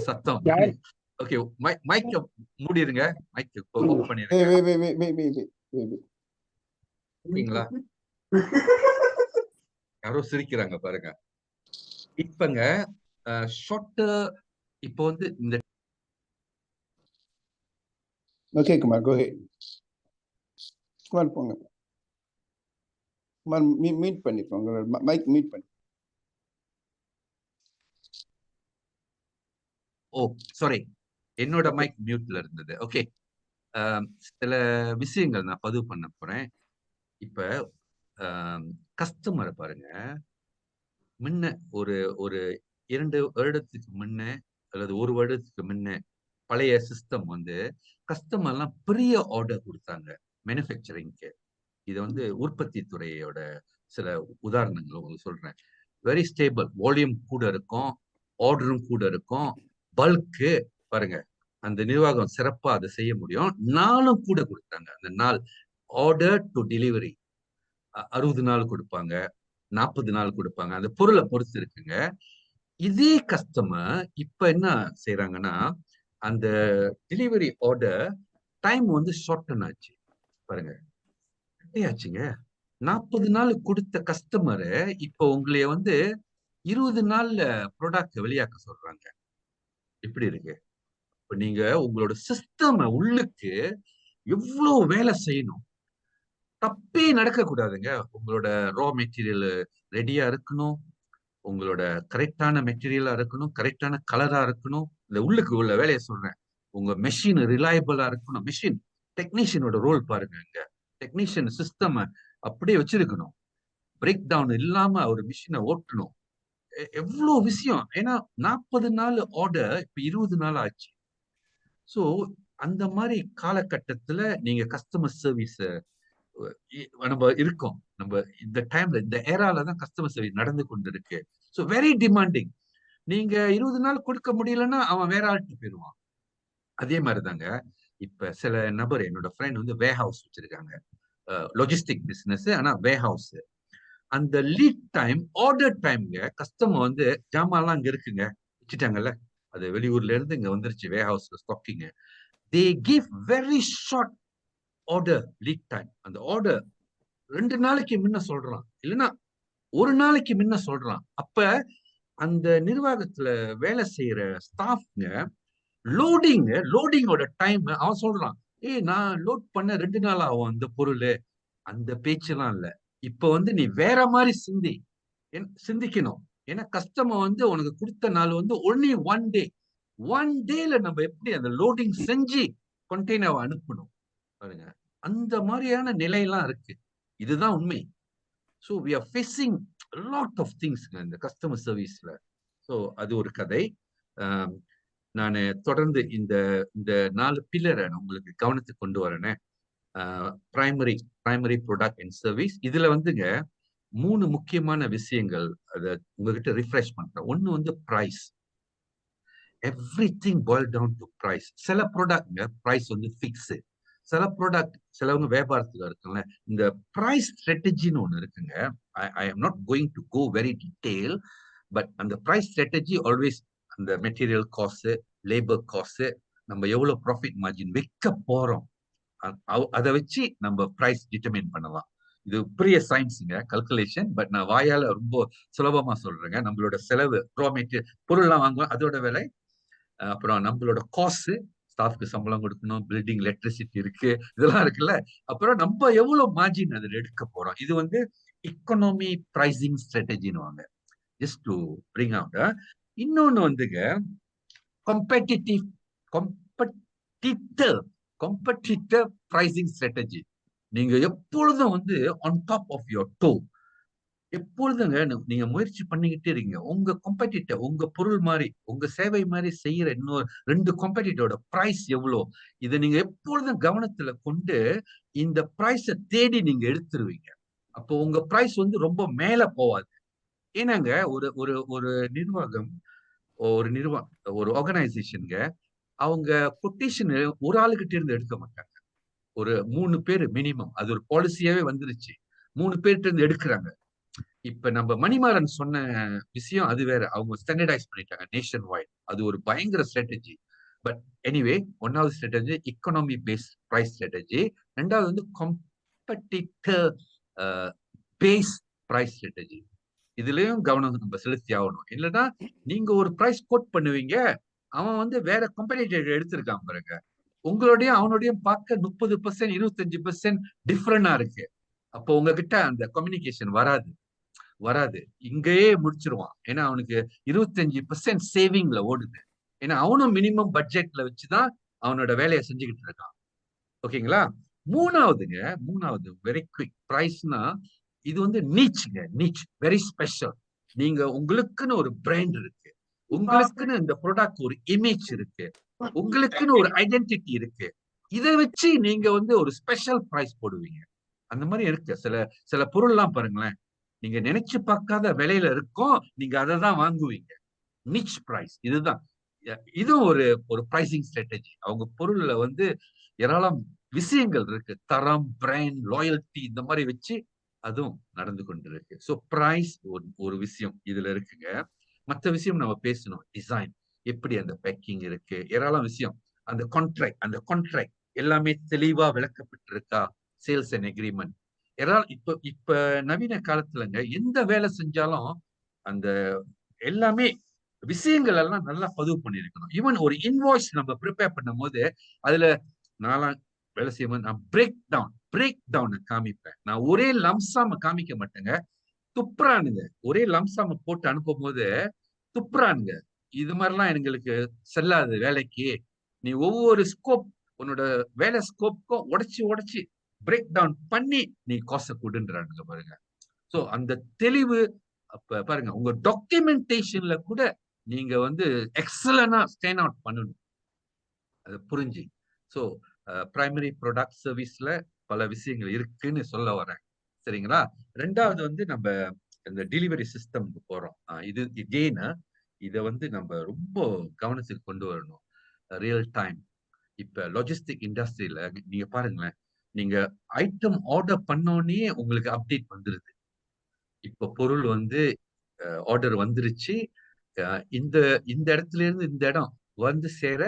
Speaker 2: சத்தம். ஓகே, மைக்க மூடிருங்க, மைக் ஆஃப் பண்ணிருங்க. ஓகேங்களா? யாரோ சிரிக்கிறாங்க பாருங்க. இப்பங்க ஷார்ட் இப்போ வந்து இந்த
Speaker 1: ஓகே குமார், கோ ஹெட். குமார் போங்க. குமார் மீட் பண்ணிக்கோங்க, மைக் மீட் பண்ணி.
Speaker 2: ஓ சாரி, என்னோட மைக் மியூட்ல இருந்தது. ஓகே, சில விஷயங்கள் நான் பதிவு பண்ண போறேன். இப்ப கஸ்டமரை பாருங்க. முன்ன ஒரு 2 வருடத்துக்கு முன்ன அல்லது 1 வருடத்துக்கு முன்ன பழைய சிஸ்டம் வந்து கஸ்டமர்லாம் பெரிய ஆர்டர் கொடுத்தாங்க மேனுஃபேக்சரிங்க்கு. இது வந்து உற்பத்தி துறையோட சில உதாரணங்கள் உங்களுக்கு சொல்றேன். வெரி ஸ்டேபிள், வால்யூம் கூட இருக்கும், ஆர்டரும் கூட இருக்கும், பல்க்கு பாருங்க. அந்த நிர்வாகம் சிறப்பா அதை செய்ய முடியும். நாளும் கூட கொடுத்தாங்க. அந்த நாள் ஆர்டர் டு டெலிவரி 60 நாள் கொடுப்பாங்க, 40 நாள் கொடுப்பாங்க. அந்த பொருளை பொறுத்து இருக்குங்க. இதே கஸ்டமர் இப்ப என்ன செய்யறாங்கன்னா, அந்த டெலிவரி ஆர்டர் டைம் வந்து ஷார்டன் ஆச்சு. பாருங்க, ஆச்சுங்க. 40 நாள் கொடுத்த கஸ்டமரை இப்ப உங்களைய வந்து 20 நாள்ல ப்ராடக்ட் வெளியாக்க சொல்றாங்க. எப்படி இருக்கு? இப்ப நீங்க உங்களோட சிஸ்டம் உள்ளுக்கு எவ்வளவு வேலை செய்யணும். தப்பே நடக்க கூடாதுங்க. உங்களோட ரா மெட்டீரியல் ரெடியா இருக்கணும், உங்களோட கரெக்டான மெட்டீரியலா இருக்கணும், கரெக்டான கலரா இருக்கணும். இந்த உள்ளுக்கு உள்ள வேலையை சொல்றேன். உங்க மெஷின் ரிலையபிளா இருக்கணும். மெஷின் டெக்னீஷியனோட ரோல் பாருங்க. இங்க டெக்னீஷியன் சிஸ்டம் அப்படியே வச்சிருக்கணும். பிரேக் டவுன் இல்லாம ஒரு மிஷினை ஓட்டணும். எவ்வளவு விஷயம். ஏன்னா 40 நாள் ஆர்டர் இப்ப 20 நாள் ஆச்சு. சோ அந்த மாதிரி காலகட்டத்துல நீங்க கஸ்டமர் சர்வீஸ் நம்ம இருக்கோம். நம்ம இந்த டைம்ல இந்த ஏரால தான் கஸ்டமர் சர்வீஸ் நடந்து கொண்டு இருக்கு. So very demanding. நீங்க 20 நாள் கொடுக்க முடியலன்னா அவன் வேற ஆள்கிட்ட போயிடுவான். அதே மாதிரிதாங்க இப்ப சில நபர், என்னோட ஃப்ரெண்ட் வந்து வேர் ஹவுஸ் வச்சிருக்காங்க, லாஜிஸ்டிக் பிசினஸ். ஆனா வேர் ஹவுஸ் அந்த லீட் டைம் ஆர்டர் டைம்ங்க. கஸ்டமர் வந்து ஜாமான்லாம் அங்க இருக்குங்க, வச்சுட்டாங்கல்ல, அது வெளியூர்ல இருந்து இங்க வந்துருச்சு வேர் ஹவுஸ்ல stocking. They give very short order lead time. அந்த ஆர்டர் 2 நாளைக்கு முன்ன சொல்றான், இல்லைன்னா 1 நாளைக்கு முன்ன சொல்றான். அப்ப அந்த நிர்வாகத்துல வேலை செய்யற ஸ்டாஃப்ங்க லோடிங்கோட டைம் அவன் சொல்றான். நான் லோட் பண்ண 2 நாள் ஆகும் அந்த பொருள். அந்த பேச்செல்லாம் இல்ல. இப்ப வந்து நீ வேற மாதிரி சிந்திக்கணும். ஏன்னா கஸ்டமர் வந்து உனக்கு கொடுத்த நாள் வந்து ஒன்லி 1 டே. 1 டேல நம்ம எப்படி அந்த லோடிங் செஞ்சு கண்டெய்னர் அனுப்பணும் பாருங்க. அந்த மாதிரியான நிலையெல்லாம் இருக்கு. இதுதான் உண்மை. So we are facing lot of things இந்த கஸ்டமர் சர்வீஸ்ல. ஸோ அது ஒரு கதை. நான் தொடர்ந்து இந்த 4 பில்லரை உங்களுக்கு கவனத்துக்கு கொண்டு வரேன். Primary product and service. இதுல வந்துங்க 3 முக்கியமான விஷயங்கள் அதை உங்ககிட்ட ரிஃப்ரெஷ் பண்றேன். ஒண்ணு வந்து price. Everything boil down to price. சில ப்ராடக்ட்ங்க பிரைஸ் வந்து ஃபிக்ஸ். சில ப்ராடக்ட் சிலவங்க வியாபாரத்துல இருக்குல்ல, இந்த பிரைஸ் ஸ்ட்ராட்டஜின்னு ஒண்ணு இருக்குங்க. I am not going to go very detail, but அந்த பிரைஸ் ஸ்ட்ராட்டஜி ஆல்வேஸ் அந்த மெட்டீரியல் காஸ்ட், லேபர் காஸ்ட், நம்ம எவ்வளவு ப்ராஃபிட் மார்ஜின் வைக்க போறோம், அதை வச்சு நம்ம பிரைஸ் டிட்டர்மைன் பண்ணலாம். இது பெரிய சயின்ஸுங்க, கல்குலேஷன். பட் நான் வாயால ரொம்ப சுலபமா சொல்றேங்க. நம்மளோட செலவு, ரா மெட்டீரியல் பொருள்லாம் வாங்குவோம், அதோட விலை, அப்புறம் நம்மளோட காசு, ஸ்டாஃப்க்கு சம்பளம் கொடுக்கணும், பில்டிங் எலக்ட்ரிசிட்டி இருக்கு, இதெல்லாம் இருக்குல்ல. அப்புறம் நம்ம எவ்வளவு மார்ஜின் அதில் எடுக்க போறோம். இது வந்து எக்கனாமி பிரைசிங் ஸ்ட்ராட்டஜின்னு ஜஸ்ட் டு பிரிங் அவுட். இன்னொன்னு வந்துங்க காம்படிட்டர் பிரைசிங் ஸ்ட்ராட்டஜி. நீங்க எப்பொழுதும் வந்து on top of your toe, எப்பொழுதுங்க நீங்க முயற்சி பண்ணிக்கிட்டே இருக்கீங்க. உங்க காம்படிட்டர், உங்க பொருள் மாதிரி, உங்க சேவை மாதிரி செய்யற இன்னொரு 2 காம்படிட்டரோட பிரைஸ் எவ்வளோ, இதை நீங்க எப்பொழுதும் கவனத்துல கொண்டு இந்த பிரைஸை தேடி நீங்க எடுத்துருவீங்க. அப்போ உங்க பிரைஸ் வந்து ரொம்ப மேல போவாது. ஏன்னாங்க ஒரு ஒரு ஒரு நிர்வாகம், ஒரு ஆர்கனைசேஷனுங்க, அவங்க கொட்டேஷன் ஒரு ஆளுகிட்ட இருந்து எடுக்க மாட்டாங்க. ஒரு 3 பேர் மினிமம், அது ஒரு பாலிசியாவே வந்துருச்சு. 3 பேர்கிட்ட இருந்து எடுக்கிறாங்க. இப்ப நம்ம மணிமாறன் சொன்ன விஷயம் அது வேற. அவங்க ஸ்டாண்டர்டைஸ் பண்ணிட்டாங்க நேஷன் வைட். அது ஒரு பயங்கர ஸ்ட்ராட்டஜி. பட் எனிவே, 1வது strategy economy based price strategy. 2வது வந்து காம்படிட்டர் பேஸ் பிரைஸ் ஸ்ட்ராட்டஜி. இதுலயும் கவனம் நம்ம செலுத்தி ஆகணும். இல்லைன்னா நீங்க ஒரு பிரைஸ் கோட் பண்ணுவீங்க, அவன் வந்து வேற காம்படிட்டர் எடுத்திருக்கான் பாருங்க, உங்களோடையும் அவனோடையும் பார்க்க 30% 25% டிஃப்ரெண்டா இருக்கு. அப்போ உங்ககிட்ட அந்த கம்யூனிகேஷன் வராது, இங்கேயே முடிச்சிருவான். ஏன்னா அவனுக்கு 25% சேவிங்ல ஓடுது. ஏன்னா அவனும் மினிமம் பட்ஜெட்ல வச்சுதான் அவனோட வேலையை செஞ்சுக்கிட்டு இருக்கான். ஓகேங்களா? மூணாவது வெரி குவிக் பிரைஸ்னா, இது வந்து நீச் வெரி ஸ்பெஷல். நீங்க உங்களுக்குன்னு ஒரு பிராண்ட் இருக்கு, உங்களுக்குன்னு இந்த ப்ராடக்ட் ஒரு இமேஜ் இருக்கு, உங்களுக்குன்னு ஒரு ஐடென்டிட்டி இருக்கு. இதை வச்சு நீங்க வந்து ஒரு ஸ்பெஷல் பிரைஸ் போடுவீங்க. அந்த மாதிரி இருக்கு. சில பொருள்லாம் பாருங்களேன், நீங்க நினைச்சு பார்க்காத விலையில இருக்கும், நீங்க அதை தான் வாங்குவீங்க. நிச் பிரைஸ். இதுவும் ஒரு பிரைசிங் ஸ்ட்ராட்டஜி. அவங்க பொருள்ல வந்து ஏராளம் விஷயங்கள் இருக்கு, தரம், பிராண்ட், லாயல்டி, இந்த மாதிரி வச்சு அதுவும் நடந்து கொண்டு இருக்கு. ஸோ பிரைஸ் ஒரு விஷயம் இதுல இருக்குங்க. மற்ற விஷயம் நம்ம பேசணும், டிசைன், எப்படி அந்த பேக்கிங் இருக்கு, ஏராளம் விஷயம். அந்த கான்ட்ராக்ட் எல்லாமே தெளிவா விளக்கப்பட்டிருக்கா, சேல்ஸ் அண்ட் அக்ரிமெண்ட். இப்ப நவீன காலத்துலங்க எந்த வேலை செஞ்சாலும் அந்த எல்லாமே விஷயங்கள் எல்லாம் நல்லா பதிவு பண்ணிருக்கணும். ஈவன் ஒரு இன்வாய்ஸ் நம்ம ப்ரிப்பேர் பண்ணும் போது அதுல நான்லாம் வேலை செய்யும்போது நான் பிரேக் டவுன் காமிப்பேன். நான் ஒரே லம்சாம காமிக்க மாட்டேங்க. துப்புறானுங்க, ஒரே லம்சாம போட்டு அனுப்பும் போது துப்புறானுங்க. இது மாதிரிலாம் எங்களுக்கு செல்லாது வேலைக்கு. நீ ஒவ்வொரு ஸ்கோப், உன்னோட வேலை ஸ்கோப்க்கும் உடைச்சு பிரேக் டவுன் பண்ணி நீ காசை கொடுன்றானுங்க பாருங்க. சோ அந்த தெளிவு, அப்ப பாருங்க உங்க டாக்குமெண்டேஷன்ல கூட நீங்க வந்து எக்ஸலண்டா ஸ்டாண்ட் அவுட் பண்ணணும், அதை புரிஞ்சு. ஸோ பிரைமரி ப்ராடக்ட் சர்வீஸ்ல பல விஷயங்கள் இருக்குன்னு சொல்ல வரேன். சரிங்களா? 2வது வந்து நம்ம இந்த டெலிவரி சிஸ்டம்க்கு போறோம். இது இதை வந்து நம்ம ரொம்ப கவனத்துக்கு கொண்டு வரணும். Real time. இப்ப லாஜிஸ்டிக் இண்டஸ்ட்ரியில நீங்க பாருங்களேன், நீங்க ஐட்டம் ஆர்டர் பண்ணோடனே உங்களுக்கு அப்டேட் வந்துருது. இப்ப பொருள் வந்து ஆர்டர் வந்துருச்சு, இந்த இடத்துல இருந்து இந்த இடம் வந்து சேர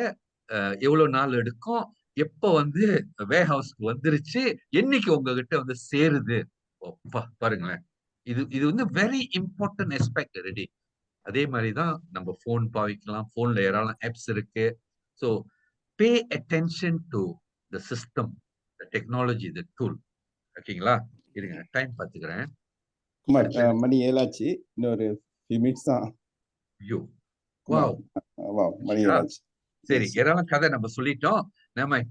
Speaker 2: எவ்வளவு நாள் எடுக்கும், எப்ப வந்து வேர் ஹவுஸ்க்கு வந்துருச்சு, என்னைக்கு உங்ககிட்ட வந்து சேருது. பாருங்களேன், இது வந்து வெரி இம்பார்ட்டன்ட் ஆஸ்பெக்ட் ரெடி. அதே மாதிரிதான் நம்ம போன் பாவிக்கலாம், போன்ல ஏராளம் ஆப்ஸ் இருக்கு. So pay attention to the system, the technology, the tool. ஓகேங்களா? இருங்க, டைம் பார்த்துக்கிறேன்.
Speaker 1: மணி 7 ஆச்சு, இன்னொரு few minutes தான்.
Speaker 2: ஐயோ,
Speaker 1: மணி 7 ஆச்சு.
Speaker 2: சரி, ஏராளம் கதை நம்ம சொல்லிட்டோம். நம்ம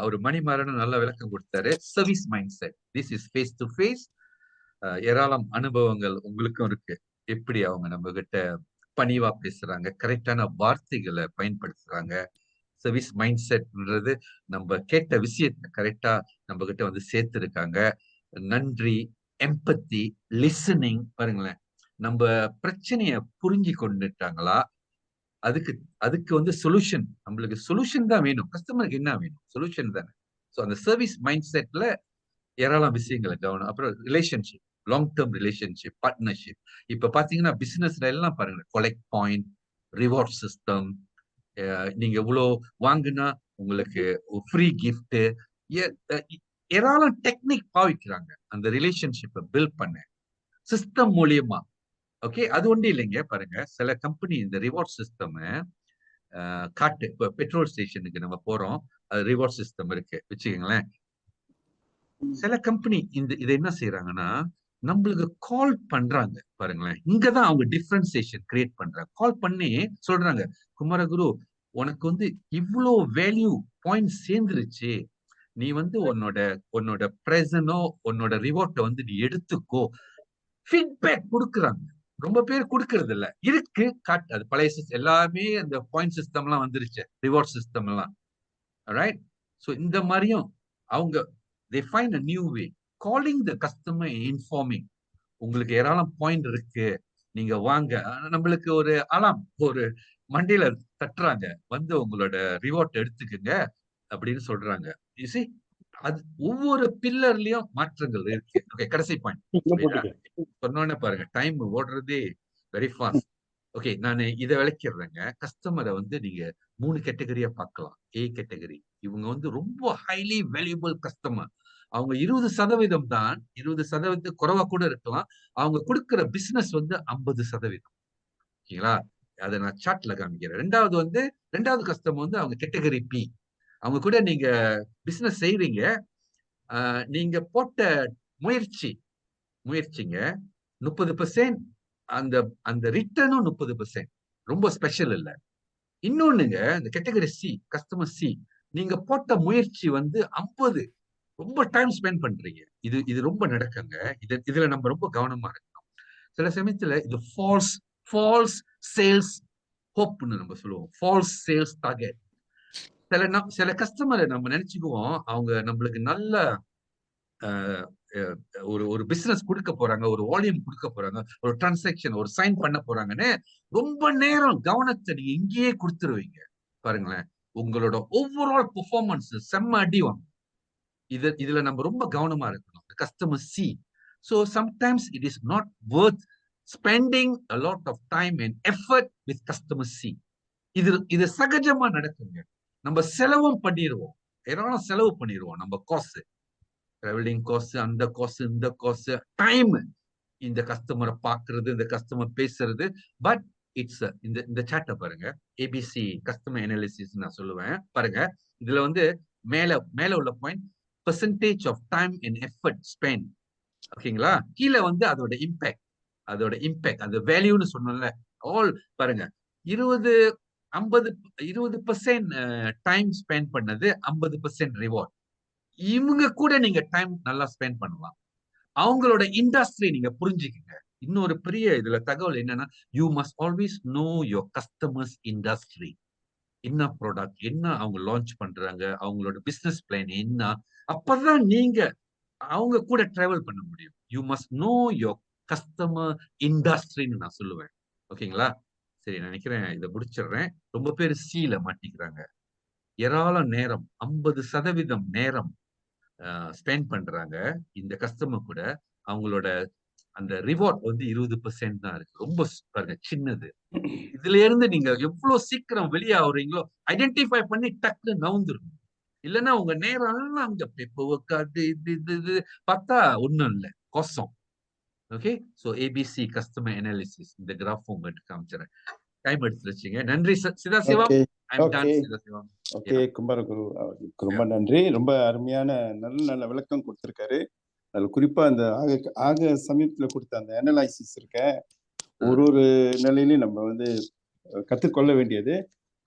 Speaker 2: ஒரு மணிமாறன் நல்ல விளக்கம் கொடுத்தாரு. Service mindset, this is face to face. ஏராளம் அனுபவங்கள் உங்களுக்கும் இருக்கு. எப்படி அவங்க நம்ம கிட்ட பணிவா பேசுறாங்க, கரெக்டான வார்த்தைகளை பயன்படுத்துறாங்க. சர்வீஸ் மைண்ட் செட்ன்றது நம்ம கேட்ட விஷயத்தை கரெக்டா நம்ம கிட்ட வந்து சேர்த்திருக்காங்க. நன்றி, எம்பத்தி, லிசனிங். பாருங்களேன், நம்ம பிரச்சனைய புரிஞ்சு கொண்டுட்டாங்களா, அதுக்கு வந்து சொல்யூஷன், நம்மளுக்கு சொல்யூஷன் தான் வேணும். கஸ்டமருக்கு என்ன வேணும்? சொல்யூஷன் தானே. ஸோ அந்த சர்வீஸ் மைண்ட் செட்ல ஏராளம் விஷயங்களை கவனம். அப்புறம் relationship, long term relationship, partnership. இப்ப பாத்தீங்கன்னா பிசினஸ்ல எல்லாம் பாருங்க, கொலெக்ட் பாயிண்ட், ரிவார்ட் சிஸ்டம், நீங்க இவ்வளோ வாங்குனா உங்களுக்கு ஃப்ரீ கிஃப்ட், ஏராளம் டெக்னிக் பாவிக்கிறாங்க அந்த ரிலேஷன்ஷிப்பை பில்ட் பண்ண சிஸ்டம் மூலியமா. ஓகே, அது ஒன்றும் இல்லைங்க. பாருங்க, சில கம்பெனி இந்த ரிவார்ட் சிஸ்டம் காட்டு, இப்போ பெட்ரோல் ஸ்டேஷனுக்கு நம்ம போறோம், அது ரிவார்ட் சிஸ்டம் இருக்கு வச்சுக்கோங்களேன். சில கம்பெனி இதை என்ன செய்யறாங்கன்னா, நம்மளுக்கு கால் பண்றாங்க. பாருங்களேன், இங்கதான் அவங்க டிஃபரன்சியேஷன் கிரியேட் பண்றாங்க. கால் பண்ணி சொல்றாங்க, குமாரகுரு உனக்கு வந்து இவ்வளோ வேல்யூ பாயிண்ட் சேர்ந்துருச்சு, நீ வந்து உன்னோட பிரசனோ உன்னோட ரிவார்ட்டை வந்து நீ எடுத்துக்கோ. ஃபீட்பேக் கொடுக்குறாங்க. ரொம்ப பேர் கொடுக்கறது இல்ல. இருக்கு காட்டு, அது பழைய சிஸ்டம் எல்லாமே, அந்த பாயிண்ட் சிஸ்டம் எல்லாம் வந்துருச்சு, ரிவார்ட் சிஸ்டம் எல்லாம். ரைட்? ஸோ இந்த மாதிரியும் அவங்க they find a new way calling the customer, informing உங்களுக்கு ஏராளம் பாயிண்ட் இருக்கு, நீங்க வாங்க. நம்மளுக்கு ஒரு அலாம், ஒரு மண்டியில தட்டுறாங்க, வந்து உங்களோட ரிவார்ட் எடுத்துக்குங்க அப்படின்னு சொல்றாங்க. You see, அது ஒவ்வொரு பில்லர்லயும் மாற்றங்கள் இருக்கு. ஓகே, கடைசி பாயிண்ட் சொன்னோன்னே பாருங்க, டைம் ஓடுறதே வெரி ஃபாஸ்ட். ஓகே, நான் இதை விளக்கிடுறேங்க. கஸ்டமரை வந்து நீங்க 3 கேட்டகரியா பார்க்கலாம். ஏ கேட்டகரி, இவங்க வந்து ரொம்ப ஹைலி வேல்யூபிள் கஸ்டமர். அவங்க 20% தான், 20% குறைவா கூட இருக்கலாம். அவங்க கொடுக்கிற பிசினஸ் வந்து 50%. ஓகேங்களா? அதை நான் சார்ட்ல காமிக்கிறேன். ரெண்டாவது கஸ்டமர் வந்து அவங்க கேட்டகரி பி. அவங்க கூட நீங்க பிசினஸ் செய்றீங்க, நீங்க போட்ட முயற்சிங்க 30%, அந்த ரிட்டர்னும் 30%. ரொம்ப ஸ்பெஷல் இல்ல. இன்னொன்னுங்க, இந்த கேட்டகரி சி, கஸ்டமர் சி, நீங்க போட்ட முயற்சி வந்து 50, ரொம்ப டைம் ஸ்பெண்ட் பண்றீங்க. இது ரொம்ப நடக்குங்க. இதுல நம்ம ரொம்ப கவனமா இருக்கணும். சில சமயத்துல இது ஃபால்ஸ் சேல்ஸ் ஹோப்னு நம்ம சொல்லுவோம். False sales target. சில கஸ்டமரை நம்ம நினைச்சுக்குவோம், அவங்க நம்மளுக்கு நல்ல ஒரு பிசினஸ் கொடுக்க போறாங்க, ஒரு வால்யூம் கொடுக்க போறாங்க, ஒரு டிரான்சாக்சன், ஒரு சைன் பண்ண போறாங்கன்னு ரொம்ப நேரம் கவனத்தை நீங்க இங்கேயே கொடுத்துருவீங்க. பாருங்களேன், உங்களோட ஓவரால் பெர்ஃபார்மன்ஸ் செம்ம அடி வாங்க. இதுல நம்ம ரொம்ப கவனமா இருக்கணும். Customer C. So sometimes it is not worth spending a lot of time and effort with customer C. இது சகஜமா நடக்குங்க. நம்ம செலவும் பண்ணிடுவோம், ஏராளம் செலவு பண்ணிடுவோம். நம்ம காசு, டிராவலிங் காசு, அந்த காசு, இந்த காசு, டைம், இந்த கஸ்டமரை பாக்குறது, இந்த கஸ்டமர் பேசுறது. பட் இட்ஸ் இந்த சாட்டை பாருங்க, ஏபிசி கஸ்டமர் அனாலிசிஸ் நான் சொல்லுவேன். பாருங்க, இதுல வந்து மேல உள்ள point percentage of time and effort spent. ஓகேங்களா? கீழே வந்து அதோட இம்பாக்ட், அந்த வேல்யூன்னு சொன்னோம்ல, ஆல் பாருங்க, 20% டைம் ஸ்பெண்ட் பண்ணது, 50% ரிவார்ட். இவங்க கூட நீங்க டைம் நல்லா ஸ்பெண்ட் பண்ணலாம். அவங்களோட இண்டஸ்ட்ரி நீங்க புரிஞ்சுக்கங்க. இன்னொரு பெரிய இதுல தகவல் என்னன்னா, you must always no your customers industry. என்ன ப்ராடக்ட், என்ன அவங்க லான்ச் பண்றாங்க, அவங்களோட பிசினஸ் பிளான் என்ன, அப்பதான் நீங்க அவங்க கூட டிராவல் பண்ண முடியும். You must know your customer இண்டஸ்ட்ரின்னு நான் சொல்லுவேன். ஓகேங்களா? சரி, நினைக்கிறேன் இதை முடிச்சிடுறேன். ரொம்ப பேர் சீல மாட்டிக்கிறாங்க. ஏராளம் நேரம், 50% நேரம் ஸ்பெண்ட் பண்றாங்க இந்த கஸ்டமர் கூட. அவங்களோட அந்த ரிவார்ட் வந்து 20% தான் இருக்கு. ரொம்ப பாருங்க, சின்னது. இதுல இருந்து நீங்க எவ்வளவு சீக்கிரம் வெளியாகிறீங்களோ ஐடென்டிஃபை பண்ணி டக்கு நவுந்துருங்க. இல்லைன்னா உங்க நேரம் எல்லாம் அங்க பேப்பர் அது இது பார்த்தா ஒண்ணும் இல்லை, கோசம். Okay, so ABC customer analysis, இந்த கிராஃப் உங்களுக்கு காமிச்சிடறேன். டைம் எடுத்துருச்சுங்க. நன்றி சிதாசிவம்.
Speaker 1: ஓகே, குமாரகுரு அவர்களுக்கு ரொம்ப நன்றி. ரொம்ப அருமையான நல்ல விளக்கம் கொடுத்திருக்காரு. அதுல குறிப்பா அந்த ஆக சமீபத்துல கொடுத்த அந்த அனலைசிஸ் இருக்க, ஒரு நிலையிலையும் நம்ம வந்து கற்றுக்கொள்ள வேண்டியது,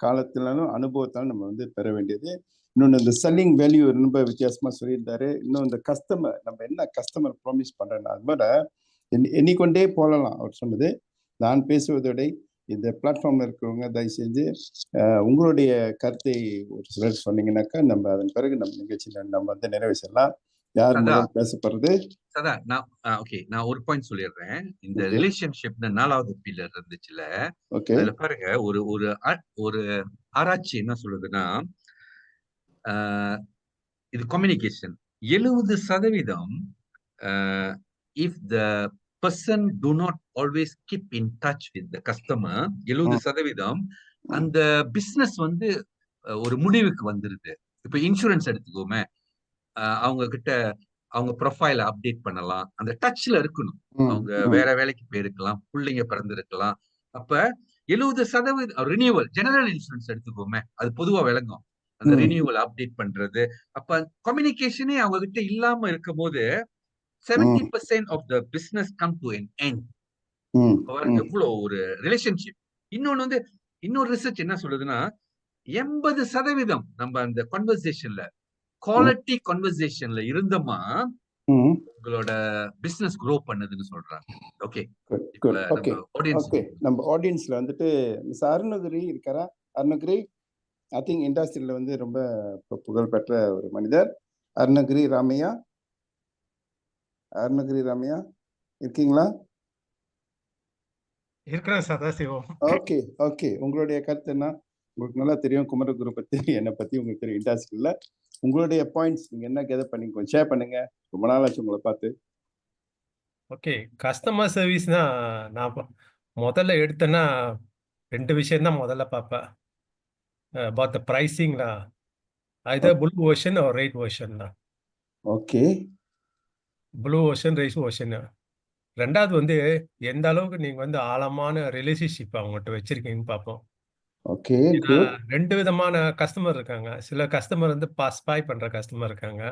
Speaker 1: காலத்தினாலும் அனுபவத்தாலும் நம்ம வந்து பெற வேண்டியது. இன்னொன்று, இந்த செல்லிங் வேல்யூ ரொம்ப வித்தியாசமா சொல்லியிருந்தாரு. இன்னும் இந்த கஸ்டமர், நம்ம என்ன கஸ்டமர் ப்ராமிஸ் பண்றோம்னா, அது மாதிரி எண்ணிக்கொண்டே போகலாம். அவர் சொன்னது, நான் பேசுவதோட இந்த பிளாட்ஃபார்ம்ல இருக்கிறவங்க தயவு செஞ்சு உங்களுடைய கருத்தை ஒரு சிலர் சொன்னீங்கன்னாக்கா நம்ம அதன் பிறகு நம்ம நிகழ்ச்சியில நம்ம வந்து நிறைவு செய்யலாம். யார் முதல் பேசப்படுறது?
Speaker 2: நான் ஒரு பாயிண்ட் சொல்லிடுறேன். இந்த ரிலேஷன்ஷிப் 4வது பில்லர் இருந்துச்சுல, அதுல பாருங்க, ஒரு ஆராய்ச்சி என்ன சொல்லுதுன்னா, இது communication 70%. if the person do not always keep in touch with the customer, 70%, அந்த பிசினஸ் வந்து ஒரு முடிவுக்கு வந்துருது. இப்ப இன்சூரன்ஸ் எடுத்துக்கோமே, அவங்க கிட்ட அவங்க ப்ரொஃபைல அப்டேட் பண்ணலாம். அந்த டச்ல இருக்கணும். அவங்க வேற வேலைக்கு போயிருக்கலாம், பிள்ளைங்க பிறந்திருக்கலாம். அப்ப 70% ரினியூவல், ஜெனரல் இன்சூரன்ஸ் எடுத்துக்கோமே, அது பொதுவா விளங்கும். அந்த ரினியூவல் அப்டேட் பண்றது. அப்ப கம்யூனிகேஷனே அவங்க கிட்ட இல்லாம இருக்கும் போது 70% of the business come to an end. எவ்வளவு ஒரு ரிலேஷன்ஷிப். இன்னொன்னு வந்து இன்னொரு ரிசர்ச் என்ன சொல்லுதுன்னா 80% நம்ம அந்த கன்வர்சேஷன்ல குவாலிட்டி கன்வர்சேஷன்ல இருந்தோமா உங்களோட பிசினஸ் க்ரோ பண்ணுதுன்னு சொல்றாங்க. ஓகே,
Speaker 1: நம்ம ஆடியன்ஸ்ல வந்துட்டு மிஸ் அருணகிரி இருக்காரா? அருணகிரி ஐ திங்க் இண்டஸ்ட்ரியில வந்து ரொம்ப புகழ்பெற்ற ஒரு மனிதர். அருணகிரி ராமையா, அருணகிரி ராமையா இருக்கீங்களா?
Speaker 7: இருக்கிறேன் சதாசிவம்.
Speaker 1: ஓகே ஓகே, உங்களுடைய கருத்து என்ன? உங்களுக்கு நல்லா தெரியும் குமரகுரு பத்தி, என்னை பத்தி உங்களுக்கு தெரியும் இண்டஸ்ட்ரியில. உங்களுடைய பாயிண்ட்ஸ் நீங்க என்ன கெதர் பண்ணி கொஞ்சம் ஷேர் பண்ணுங்க. ரொம்ப நாள் ஆச்சு உங்களை பார்த்து.
Speaker 7: ஓகே, கஸ்டமர் சர்வீஸ்னா நான் முதல்ல எடுத்தேன்னா 2 விஷயம் தான் முதல்ல பார்ப்பேன். அபவுட் த ப்ரைஸிங்னா either blue ocean or red ocean தான்.
Speaker 1: Okay,
Speaker 7: blue ocean, red ocean. ரெண்டாவது வந்து எந்த அளவுக்கு நீங்க வந்து ஆழமான ரிலேஷன்ஷிப் அவங்ககிட்ட வச்சிருக்கீங்கன்னு பார்ப்போம்.
Speaker 1: ஓகே,
Speaker 7: 2 விதமான கஸ்டமர் இருக்காங்க. சில கஸ்டமர் வந்து ஸ்பாய் பண்ற கஸ்டமர் இருக்காங்க.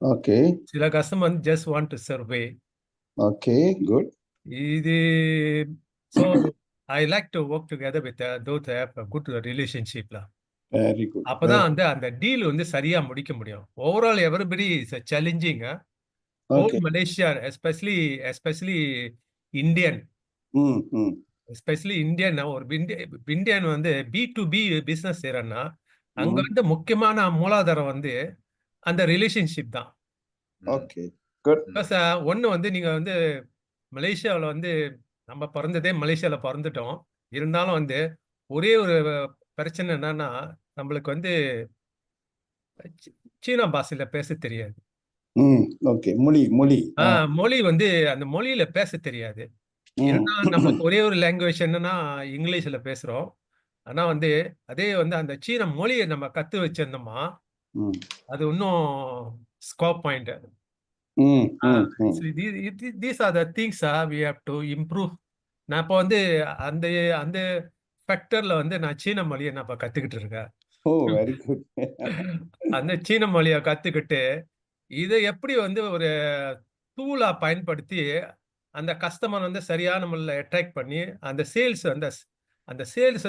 Speaker 1: ஓகே,
Speaker 7: சில கஸ்டமர் வந்து just want to survey.
Speaker 1: Okay, good.
Speaker 7: இது so I like to work together with those who have a good relationship lah.
Speaker 1: Very good.
Speaker 7: அப்பதான் வந்து அந்த டீல் வந்து சரியா முடிக்க முடியும். Overall everybody is challenging. Whole Malaysia especially Indian, especially Indian ஒரு Indian வந்து B2B பிசினஸ் செய்யறன்னா அங்க வந்து முக்கியமான மூலாதாரம் வந்து அந்த ரிலேஷன்ஷிப் தான்.
Speaker 1: Okay, good.
Speaker 7: ஒன்னு வந்து நீங்க வந்து மலேசியாவில் வந்து நம்ம பிறந்ததே மலேசியாவில் பிறந்துட்டோம். இருந்தாலும் வந்து ஒரே ஒரு பிரச்சனை என்னன்னா நம்மளுக்கு வந்து சீனா பாஷையில பேச தெரியாது.
Speaker 1: ஓகே, மொழி
Speaker 7: வந்து அந்த மொழியில பேச தெரியாது. ஏன்னா நமக்கு ஒரே ஒரு லாங்குவேஜ் என்னன்னா இங்கிலீஷ்ல பேசுறோம். ஆனா வந்து அதே வந்து அந்த சீன மொழியை நம்ம கத்து வச்சிருந்தோமா அது இன்னும் scope point. These are the things we have to improve. நான் இப்போ வந்து அந்த அந்த ஃபேக்டர்ல வந்து நான் சீன மொழியை நான் இப்போ கத்துக்கிட்டு இருக்கேன்.
Speaker 1: Very good.
Speaker 7: அந்த சீன மொழியை கத்துக்கிட்டு இதை எப்படி வந்து ஒரு டூலா பயன்படுத்தி அந்த கஸ்டமர் வந்து சரியான முறையில் அட்ராக்ட் பண்ணி அந்த சேல்ஸ்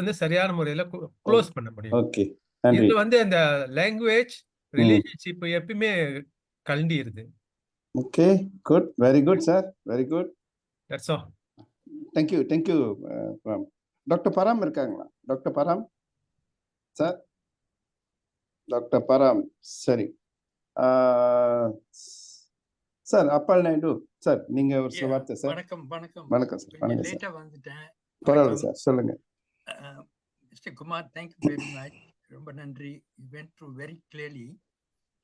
Speaker 7: வந்து சரியான முறையில் க்ளோஸ் பண்ண முடியும்.
Speaker 1: ஓகே,
Speaker 7: இது வந்து அந்த லாங்குவேஜ் ரிலேஷன்ஷிப் எப்பயுமே கலண்டிருது.
Speaker 1: Okay, good, very good sir, very good.
Speaker 7: That's all.
Speaker 1: Thank you. Doctor Param இருக்காங்களா? Doctor Param sir, doctor Param. சரி சார், அப்பால் நாயுடு சார், நீங்க ஒரு சில வார்த்தை சார். வணக்கம் சார்.
Speaker 8: லேட்டா வந்துட்டேன்.
Speaker 1: பரவாயில்ல சார், சொல்லுங்க.
Speaker 8: Mister Kumar, thank you very much. ரொம்ப நன்றி. You went through very clearly.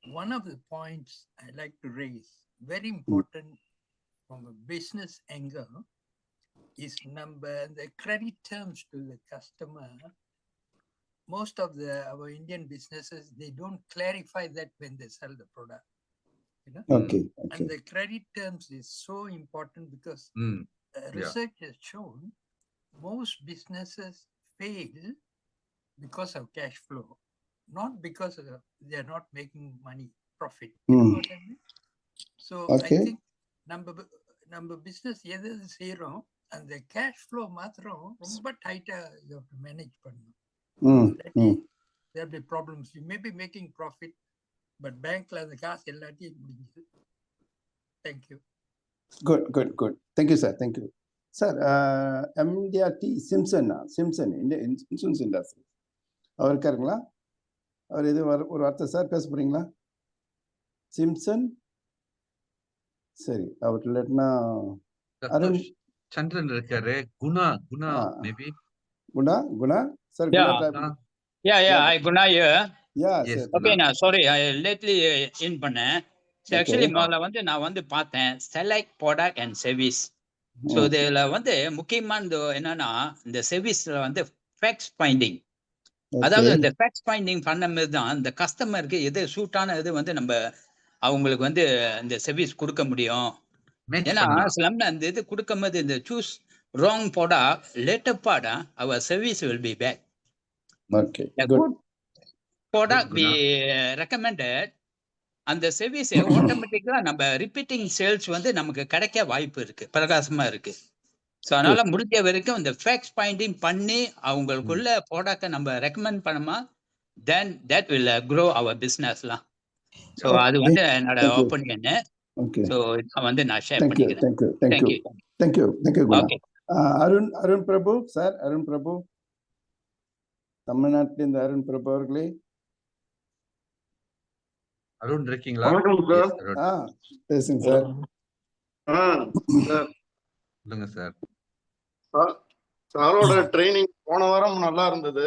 Speaker 8: One of the points I like to raise, very important from a business angle, is the credit terms to the customer. Most of our Indian businesses, they don't clarify that when they sell the product. You know?
Speaker 1: Okay.
Speaker 8: And the credit terms is so important because research has shown most businesses fail because of cash flow, not because they are not making money, profit. You know what I mean? So I think number business எது செய்யறோம் அந்த cash flow மாத்திரம் ரொம்ப டைட்டா you have to manage பண்ணணும். There'll be problems. You may be making profit, but bankல அந்த காசு எல்லாத்தையும் முடிஞ்சது. Thank you.
Speaker 1: Good. Thank you, sir. Thank you. Sir, MDRT Simpson insurance industry அவர் இருக்காருங்களா? அவர் இது ஒரு வார்த்தை சார் பேச போறீங்களா? சிம்சன். சரி, அவர் இல்லைன்னா அருண்
Speaker 2: சந்திரன் இருக்காரு. Guna maybe
Speaker 1: Guna sir.
Speaker 9: Hi, Guna here.
Speaker 1: Yes.
Speaker 9: Okay, sorry, I lately in பண்ணேன். Actually முதல்ல வந்து நான் வந்து பார்த்தேன் select product and service. So இதுல வந்து முக்கியமானது என்னன்னா இந்த சர்வீஸ்ல வந்து facts finding. அதாவது இந்த ஃபேக்ட் ஃபைண்டிங் பண்ணும்போது தான் இந்த கஸ்டமருக்கு எது சூட்டான இது வந்து நம்ம அவங்களுக்கு வந்து இந்த சர்வீஸ் கொடுக்க முடியும். ஏன்னா சிலம்ல அந்த இது கொடுக்கும்போது இந்த சூஸ் ராங் ப்ராடக்ட் லேட்டர் பாடா our service will be back.
Speaker 1: Okay,
Speaker 9: good product be recommended, அந்த சர்வீஸ் ஆட்டோமேட்டிக்கா நம்ம ரிப்பீட்டிங் சேல்ஸ் வந்து நமக்கு கிடைக்க வாய்ப்பு இருக்கு, பிரகாசமா இருக்கு. ஸோ அதனால முடிஞ்ச வரைக்கும் இந்த ஃபேக்ட் ஃபைண்டிங் பண்ணி அவங்களுக்குள்ள ப்ராடக்டை நம்ம ரெக்கமெண்ட் பண்ணுமா, then that will grow our பிஸ்னஸ்லாம். ஸோ அது வந்து என்னோட ஒப்பீனியன். ஸோ வந்து நான் ஷேர் பண்ணிக்கிறேன்.
Speaker 1: தேங்க்யூ குணா. அருண் பிரபு சார், அருண் பிரபு, தமிழ்நாட்டிலிருந்து அருண் பிரபு அவர்களே.
Speaker 2: அருண் இருக்கீங்களா?
Speaker 1: பேசுங்க சார்.
Speaker 2: சொல்லுங்க சார்.
Speaker 10: சாரோட ட்ரைனிங் போன வாரம் நல்லா இருந்தது.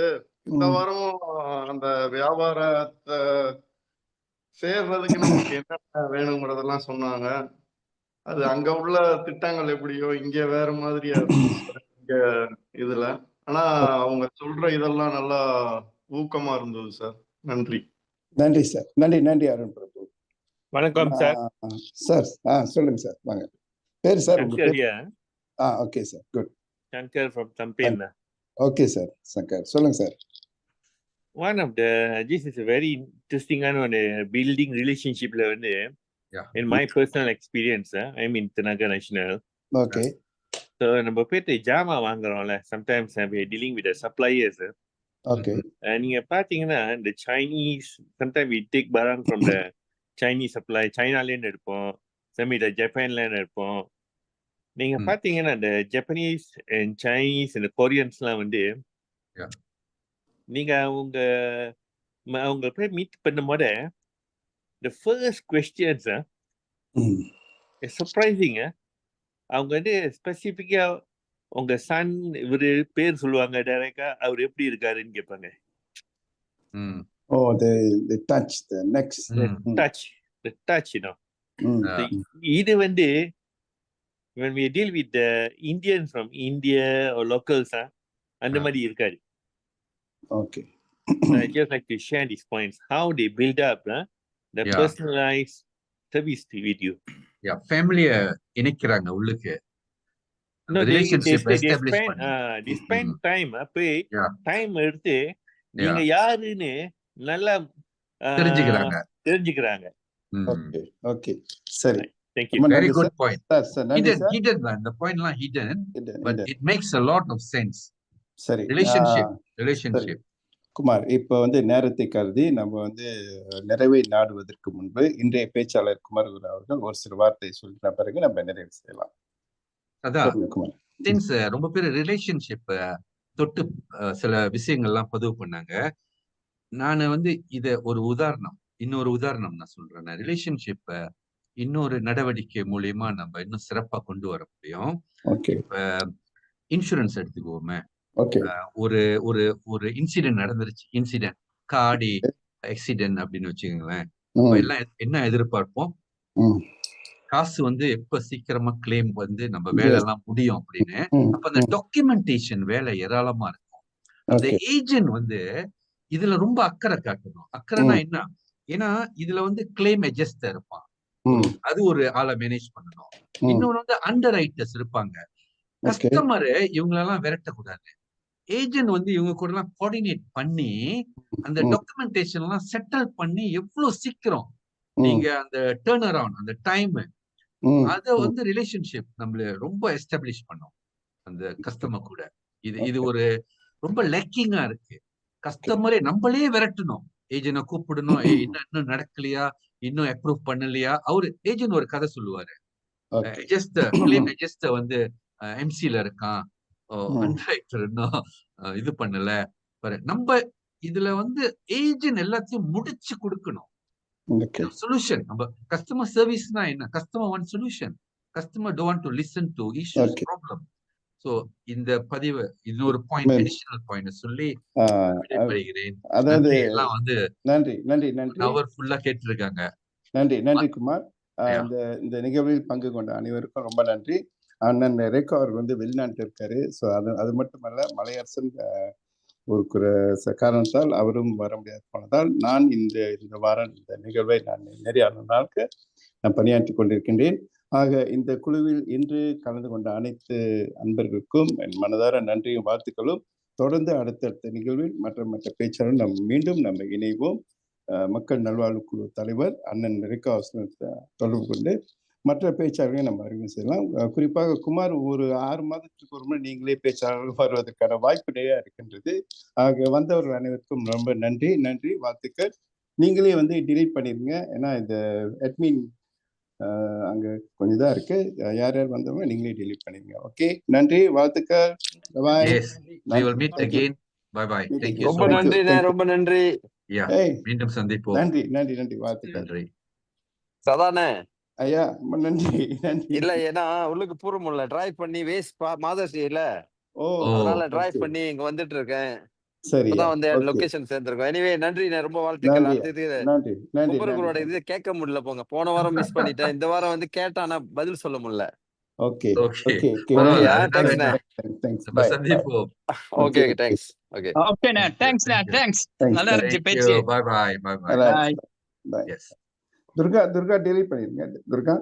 Speaker 10: இந்த வாரமும் அந்த வியாபாரத்தை சேர்றதுக்கு நமக்கு என்ன வேணுங்கிறதெல்லாம் சொன்னாங்க. அது அங்க உள்ள திட்டங்கள் எப்படியோ இங்க வேற மாதிரியா இங்க இதுல. ஆனா அவங்க சொல்ற இதெல்லாம் நல்லா ஊக்கமா இருந்தது சார். நன்றி.
Speaker 1: நன்றி சார். நன்றி அருண் பிரபு.
Speaker 11: வணக்கம் சார்.
Speaker 1: சார் சொல்லுங்க சார். வாங்க. பேர் சார் உங்க பேர்? Okay sir, good.
Speaker 11: Shankar from Tampin.
Speaker 1: Okay sir, Shankar. Solunga sir.
Speaker 11: This is a very interesting one, building relationship la vande. In my personal experience, I'm in Tenaga National.
Speaker 1: Okay.
Speaker 11: So நம்ம போயிட்டு ஜாமா வாங்குறோம்ல, sometimes we are dealing with the suppliers.
Speaker 1: Okay.
Speaker 11: நீங்க பாத்தீங்கன்னா the Chinese, sometimes we take barang from the Chinese supply, China ல இருந்து எடுப்போம், some the Japan ல இருந்து எடுப்போம். நீங்க பாத்தீங்கன்னா இந்த ஜப்பனீஸ் அண்ட் சைனீஸ் இந்த கொரியன்ஸ்லாம் வந்து நீங்க அவங்க போய் மீட் பண்ணும்போது the first questions சர்ப்ரைசிங். அவங்க வந்து ஸ்பெசிஃபிக்கா உங்க சன் இவரு பேர் சொல்லுவாங்க, டைரக்டா அவர் எப்படி இருக்காருன்னு கேட்பாங்க.
Speaker 1: the touch, the next
Speaker 11: the touch you know. இது வந்து when we deal with the Indians from India or locals, and the madi irukadu.
Speaker 1: Okay.
Speaker 11: I just like to share these points, how they build up the personalized service with you.
Speaker 2: Family inikkranga ulluke.
Speaker 11: No, they spend time pay time எடுத்து நீங்க யாருன்னு நல்லா தெரிஞ்சுக்கிறாங்க.
Speaker 1: Okay சரி.
Speaker 2: Thank you. Very good point. Hidden man. The point la hidden, but it makes a lot of sense.
Speaker 1: Sorry.
Speaker 2: Relationship.
Speaker 1: Kumar, இப்போ வந்து நேரத்தை கருதி நம்ம வந்து நிறைவை நாடுவதற்கு முன்பு இன்றைய பேச்சாளர் குமார் அவர்கள் ஒரு சில வார்த்தை சொல்லின பிறகு நம்ம நிறைவு செய்யலாம்.
Speaker 2: அதான் சின்ஸ் ரொம்ப பேர் ரிலேஷன்ஷிப் தொட்டு சில விஷயங்கள்லாம் பதிவு பண்ணாங்க. நான் வந்து இத இன்னொரு உதாரணம் நான் சொல்றேன். ரிலேஷன்ஷிப் இன்னொரு நடவடிக்கை மூலியமா நம்ம இன்னும் சிறப்பா கொண்டு வர முடியும். இன்சூரன்ஸ் எடுத்துக்குவோமே. ஒரு ஒரு ஒரு இன்சிடென்ட் நடந்துருச்சு, காடி ஆக்சிடென்ட் அப்படின்னு வச்சுக்கோங்களேன். எல்லாம் என்ன எதிர்பார்ப்போம், காசு வந்து எப்ப சீக்கிரமா கிளைம் வந்து நம்ம வேலை எல்லாம் முடியும் அப்படின்னு. அப்ப அந்த டாக்குமெண்டேஷன் வேலை ஏராளமா இருக்கும். அந்த ஏஜென்ட் வந்து இதுல ரொம்ப அக்கறை காட்டணும். அக்கறைனா என்ன, ஏன்னா இதுல வந்து கிளைம் அட்ஜஸ்டர் இருப்பான், அது ஒரு ஆளை மேனேஜ் பண்ணணும். இன்னொன்னு வந்து அண்டர் ரைட்டர்ஸ் இருப்பாங்க. கஸ்டமர் இவங்களெல்லாம் விரட்டக்கூடாது. ஏஜென்ட் வந்து இவங்க கூட எல்லாம் கோஆர்டினேட் பண்ணி அந்த டாக்குமெண்டேஷன் எல்லாம் செட்டில் பண்ணி எவ்வளவு சீக்கிரம் நீங்க அந்த டர்ன் அரவுண்ட் அந்த டைம் அத வந்து ரிலேஷன்ஷிப் நம்மள ரொம்ப எஸ்டாப்ளிஷ் பண்ணும் அந்த கஸ்டமர் கூட. இது ஒரு ரொம்ப லக்கிங்கா இருக்கு. கஸ்டமரே நம்மளே விரட்டணும், ஏஜென்ட கூப்பிடணும், இன்னும் நடக்கலையா, இன்னும் அப்ரூவ் பண்ணலையா. அவரு ஏஜென்ட் ஒரு கதை சொல்லுவாரு, கிளைம் வந்து எம்சில இருக்கான், அண்டர்ரைட்டர் இன்னும் இது பண்ணல. நம்ம இதுல வந்து ஏஜென்ட் எல்லாத்தையும் முடிச்சு கொடுக்கணும். சொல்யூஷன் நம்ம கஸ்டமர் சர்வீஸ்னா என்ன, customer one solution, customer don't want to listen to issues problem. So இந்த பதிவு இன்னொரு பாயிண்ட், அடிஷனல் பாயிண்ட் சொல்லி விடைபெறுகிறேன்.
Speaker 1: அதாவது
Speaker 2: எல்லாம் வந்து
Speaker 1: நன்றி
Speaker 2: அவர் ஃபுல்லா கேட்டிருக்காங்க.
Speaker 1: நன்றி குமார். இந்த நிகழ்வில் பங்கு கொண்ட அனைவருக்கும் ரொம்ப நன்றி. அண்ணன் ரேகா அவர் வந்து வெளிநாட்டு இருக்காரு. ஸோ அது மட்டுமல்ல, மலையரசன் காரணத்தால் அவரும் வர முடியாது போனதால் நான் இந்த வாரம் இந்த நிகழ்வை நான் நிறைய நாளுக்கு நான் பணியாற்றி கொண்டிருக்கின்றேன். ஆக இந்த குழுவில் இன்று கலந்து கொண்ட அனைத்து அன்பர்களுக்கும் என் மனதார நன்றியும் வாழ்த்துக்களும். தொடர்ந்து அடுத்தடுத்த நிகழ்வில் மற்ற பேச்சாளர் மீண்டும் நம்ம இணைவோம். மக்கள் நல்வாழ்வு குழு தலைவர் அண்ணன் ரிக்கா தொடர்பு கொண்டு மற்ற பேச்சாளர்களை நம்ம அறிமுகம் செய்யலாம். குறிப்பாக குமார், ஒரு 6 மாதத்துக்கு ஒரு முறை நீங்களே பேச்சாளர்கள் வருவதற்கான வாய்ப்பு நிறைய இருக்கின்றது. ஆக வந்தவர்கள் அனைவருக்கும் ரொம்ப நன்றி வாழ்த்துக்கள். நீங்களே டிலீட் பண்ணிருங்க, ஏன்னா இந்த அட்மின் அங்க கொஞ்சம் தான் இருக்கு. யார் வந்தவங்க நீங்களே delete பண்ணிருங்க. ஓகே, நன்றி, வாழ்த்துக்கள். Bye.
Speaker 2: Yes, we will meet again. Bye bye. Thank you so
Speaker 4: ரொம்ப
Speaker 2: much.
Speaker 4: நன்றிண்ணே, ரொம்ப நன்றி.
Speaker 2: Yeah, மீண்டும் சந்திப்போம்.
Speaker 1: நன்றி, வாழ்த்துக்கள்.
Speaker 2: நன்றி.
Speaker 4: சதானே
Speaker 1: ஐயா, ரொம்ப நன்றி.
Speaker 4: இல்ல, ஏன்னா உள்ளுக்கு பூர்வமுல்ல டிரைவ் பண்ணி வேஸ்ட் மாதர்ஸ் டேல,
Speaker 1: ஓ,
Speaker 4: அதனால டிரைவ்
Speaker 1: okay.
Speaker 4: பண்ணி இங்க வந்துட்டு இருக்கேன்.
Speaker 1: சரி,
Speaker 4: இப்பதான் வந்து
Speaker 1: okay.
Speaker 4: லொகேஷன் சேர்ந்திருக்கோம். எனிவே நன்றிண்ணே, ரொம்ப வாழ்த்துக்கள்.
Speaker 1: நன்றி.
Speaker 4: குமரகுருவோட இது கேட்க முடியல போங்க. போன வாரம் மிஸ் பண்ணிட்டேன். இந்த வாரம் கேட்டா ஆனா பதில் சொல்ல முடியல.
Speaker 1: ஓகே.
Speaker 2: நம்ம சந்திப்போம்.
Speaker 4: Okay, thanks. ஓகே,
Speaker 9: ஓகேண்ணே, தேங்க்ஸ். நல்லா இருந்துச்சு பேச்சு.
Speaker 2: Bye bye.
Speaker 1: Yes. Durga delete பண்ணிருங்க. துர்கா